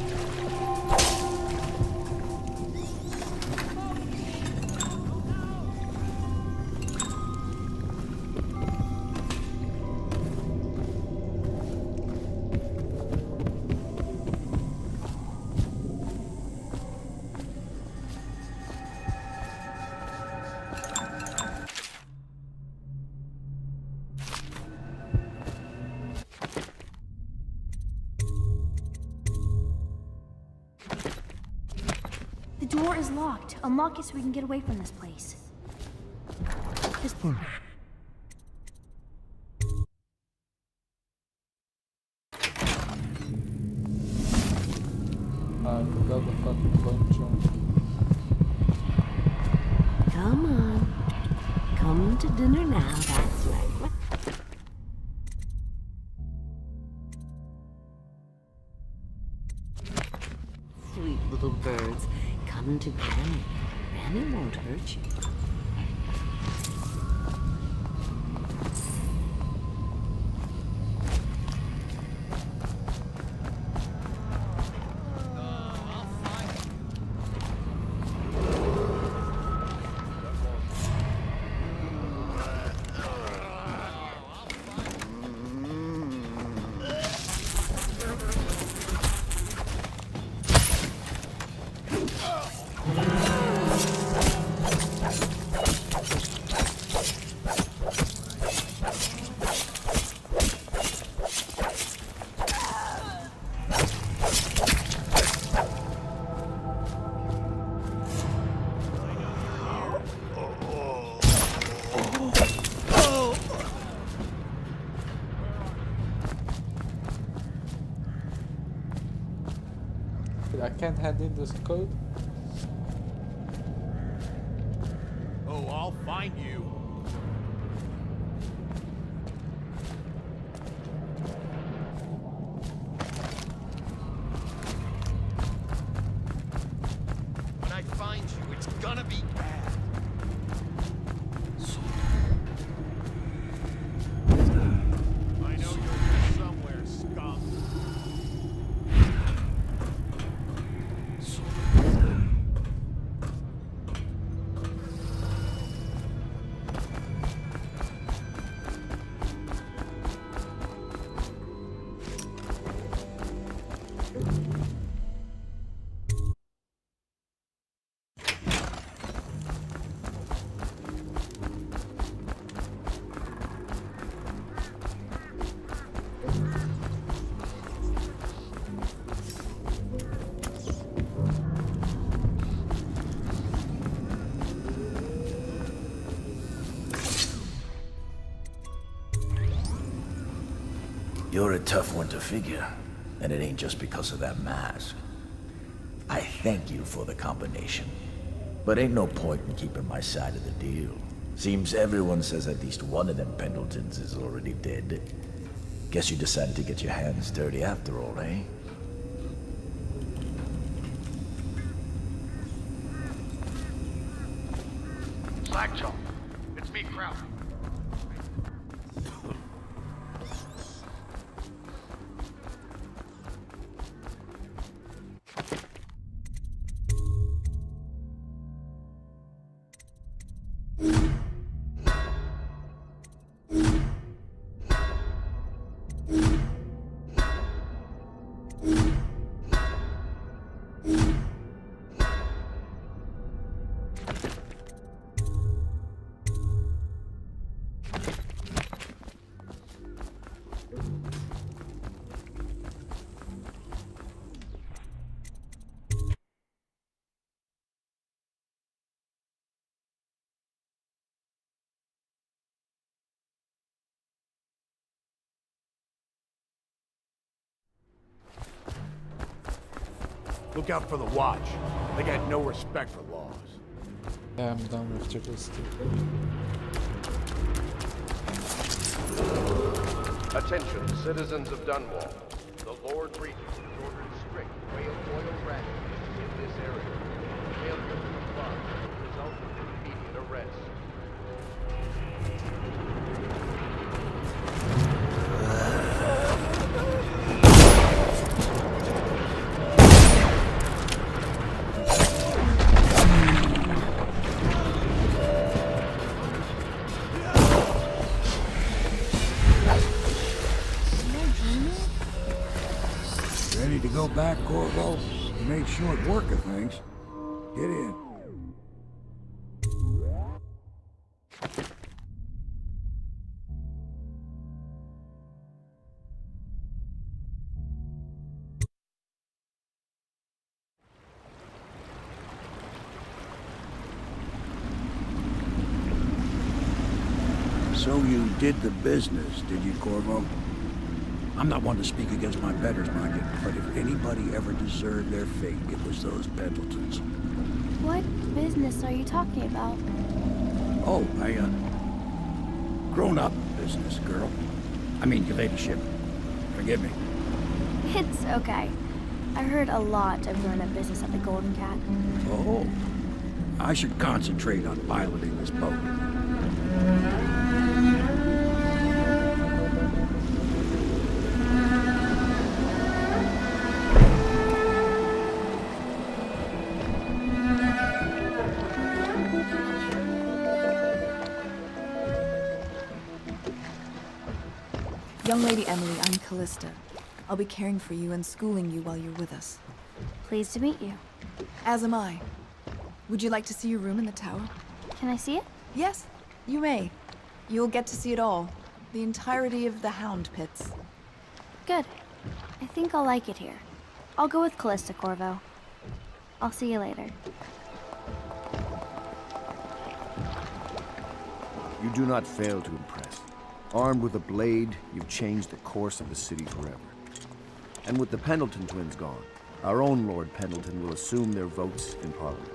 The door is locked. Unlock it so we can get away from this place. This I forgot the fucking punch. Come on. Come to dinner now, that's right. Sweet little birds, come together. And it won't hurt you. I can't hand in this code. Oh, I'll find you. When I find you, it's gonna be bad. I know you're here somewhere, scum. You're a tough one to figure, and it ain't just because of that mask. I thank you for the combination, but ain't no point in keeping my side of the deal. Seems everyone says at least one of them Pendletons is already dead. Guess you decided to get your hands dirty after all, eh? Slackjaw, it's me, Kraut. Look out for the watch. They got no respect for laws. Yeah, I'm done with triggers too. Attention, citizens of Dunwall. The Lord Regent has ordered strict whale oil rationing in this area. Failure to comply will result in immediate arrest. Ready to go back, Corvo? You made short work of things. Get in. So you did the business, did you, Corvo? I'm not one to speak against my betters, mind you, but if anybody ever deserved their fate, it was those Pendletons. What business are you talking about? Oh, grown-up business, girl. I mean, your ladyship. Forgive me. It's okay. I heard a lot of grown-up business at the Golden Cat. Oh. I should concentrate on piloting this boat. Young Lady Emily, I'm Callista. I'll be caring for you and schooling you while you're with us. Pleased to meet you. As am I. Would you like to see your room in the tower? Can I see it? Yes, you may. You'll get to see it all. The entirety of the Hound Pits. Good. I think I'll like it here. I'll go with Callista, Corvo. I'll see you later. You do not fail to impress. Armed with a blade, you've changed the course of the city forever. And with the Pendleton twins gone, our own Lord Pendleton will assume their votes in Parliament.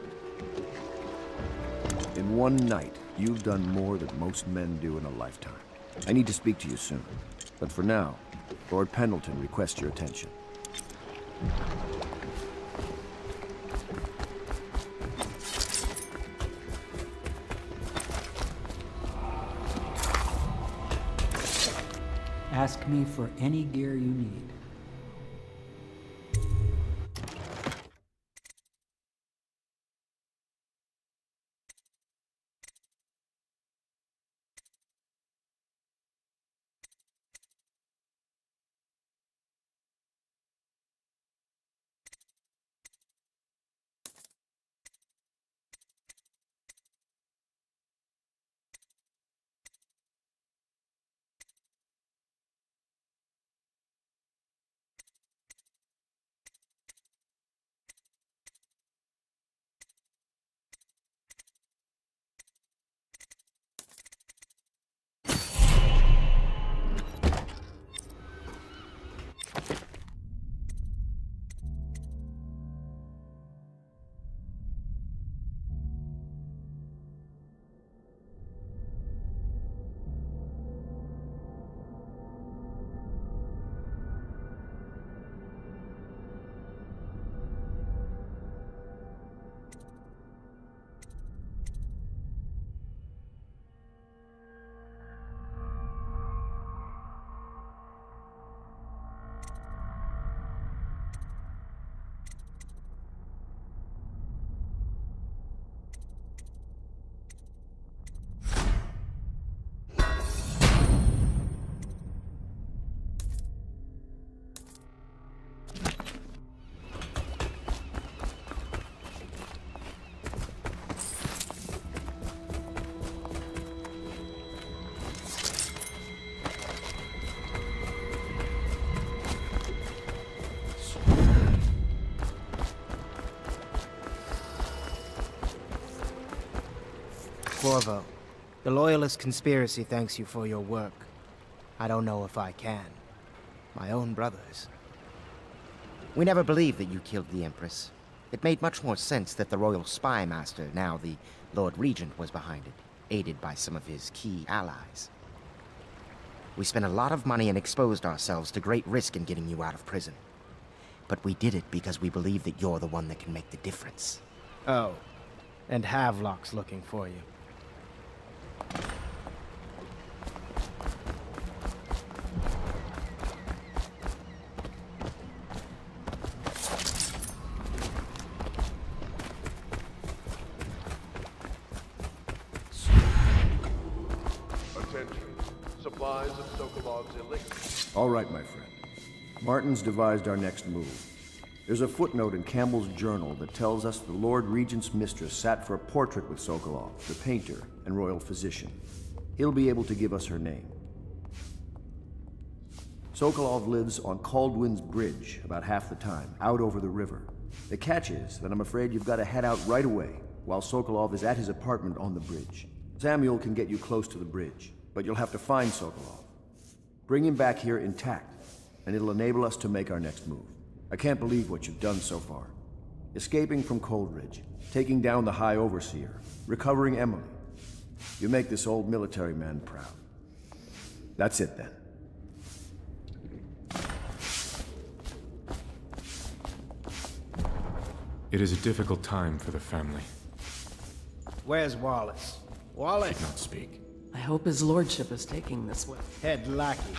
In one night, you've done more than most men do in a lifetime. I need to speak to you soon. But for now, Lord Pendleton requests your attention. Ask me for any gear you need. Corvo, the Loyalist conspiracy thanks you for your work. I don't know if I can. My own brothers. We never believed that you killed the Empress. It made much more sense that the Royal Spy Master, now the Lord Regent, was behind it, aided by some of his key allies. We spent a lot of money and exposed ourselves to great risk in getting you out of prison. But we did it because we believe that you're the one that can make the difference. Oh, and Havelock's looking for you. Attention. Supplies of Sokolov's elixir. All right, my friend. Martin's devised our next move. There's a footnote in Campbell's journal that tells us the Lord Regent's mistress sat for a portrait with Sokolov, the painter and royal physician. He'll be able to give us her name. Sokolov lives on Caldwin's Bridge about half the time, out over the river. The catch is that I'm afraid you've got to head out right away while Sokolov is at his apartment on the bridge. Samuel can get you close to the bridge, but you'll have to find Sokolov. Bring him back here intact, and it'll enable us to make our next move. I can't believe what you've done so far. Escaping from Coldridge, taking down the High Overseer, recovering Emily. You make this old military man proud. That's it then. It is a difficult time for the family. Where's Wallace? Wallace! I hope his lordship is taking this way. Head lackey.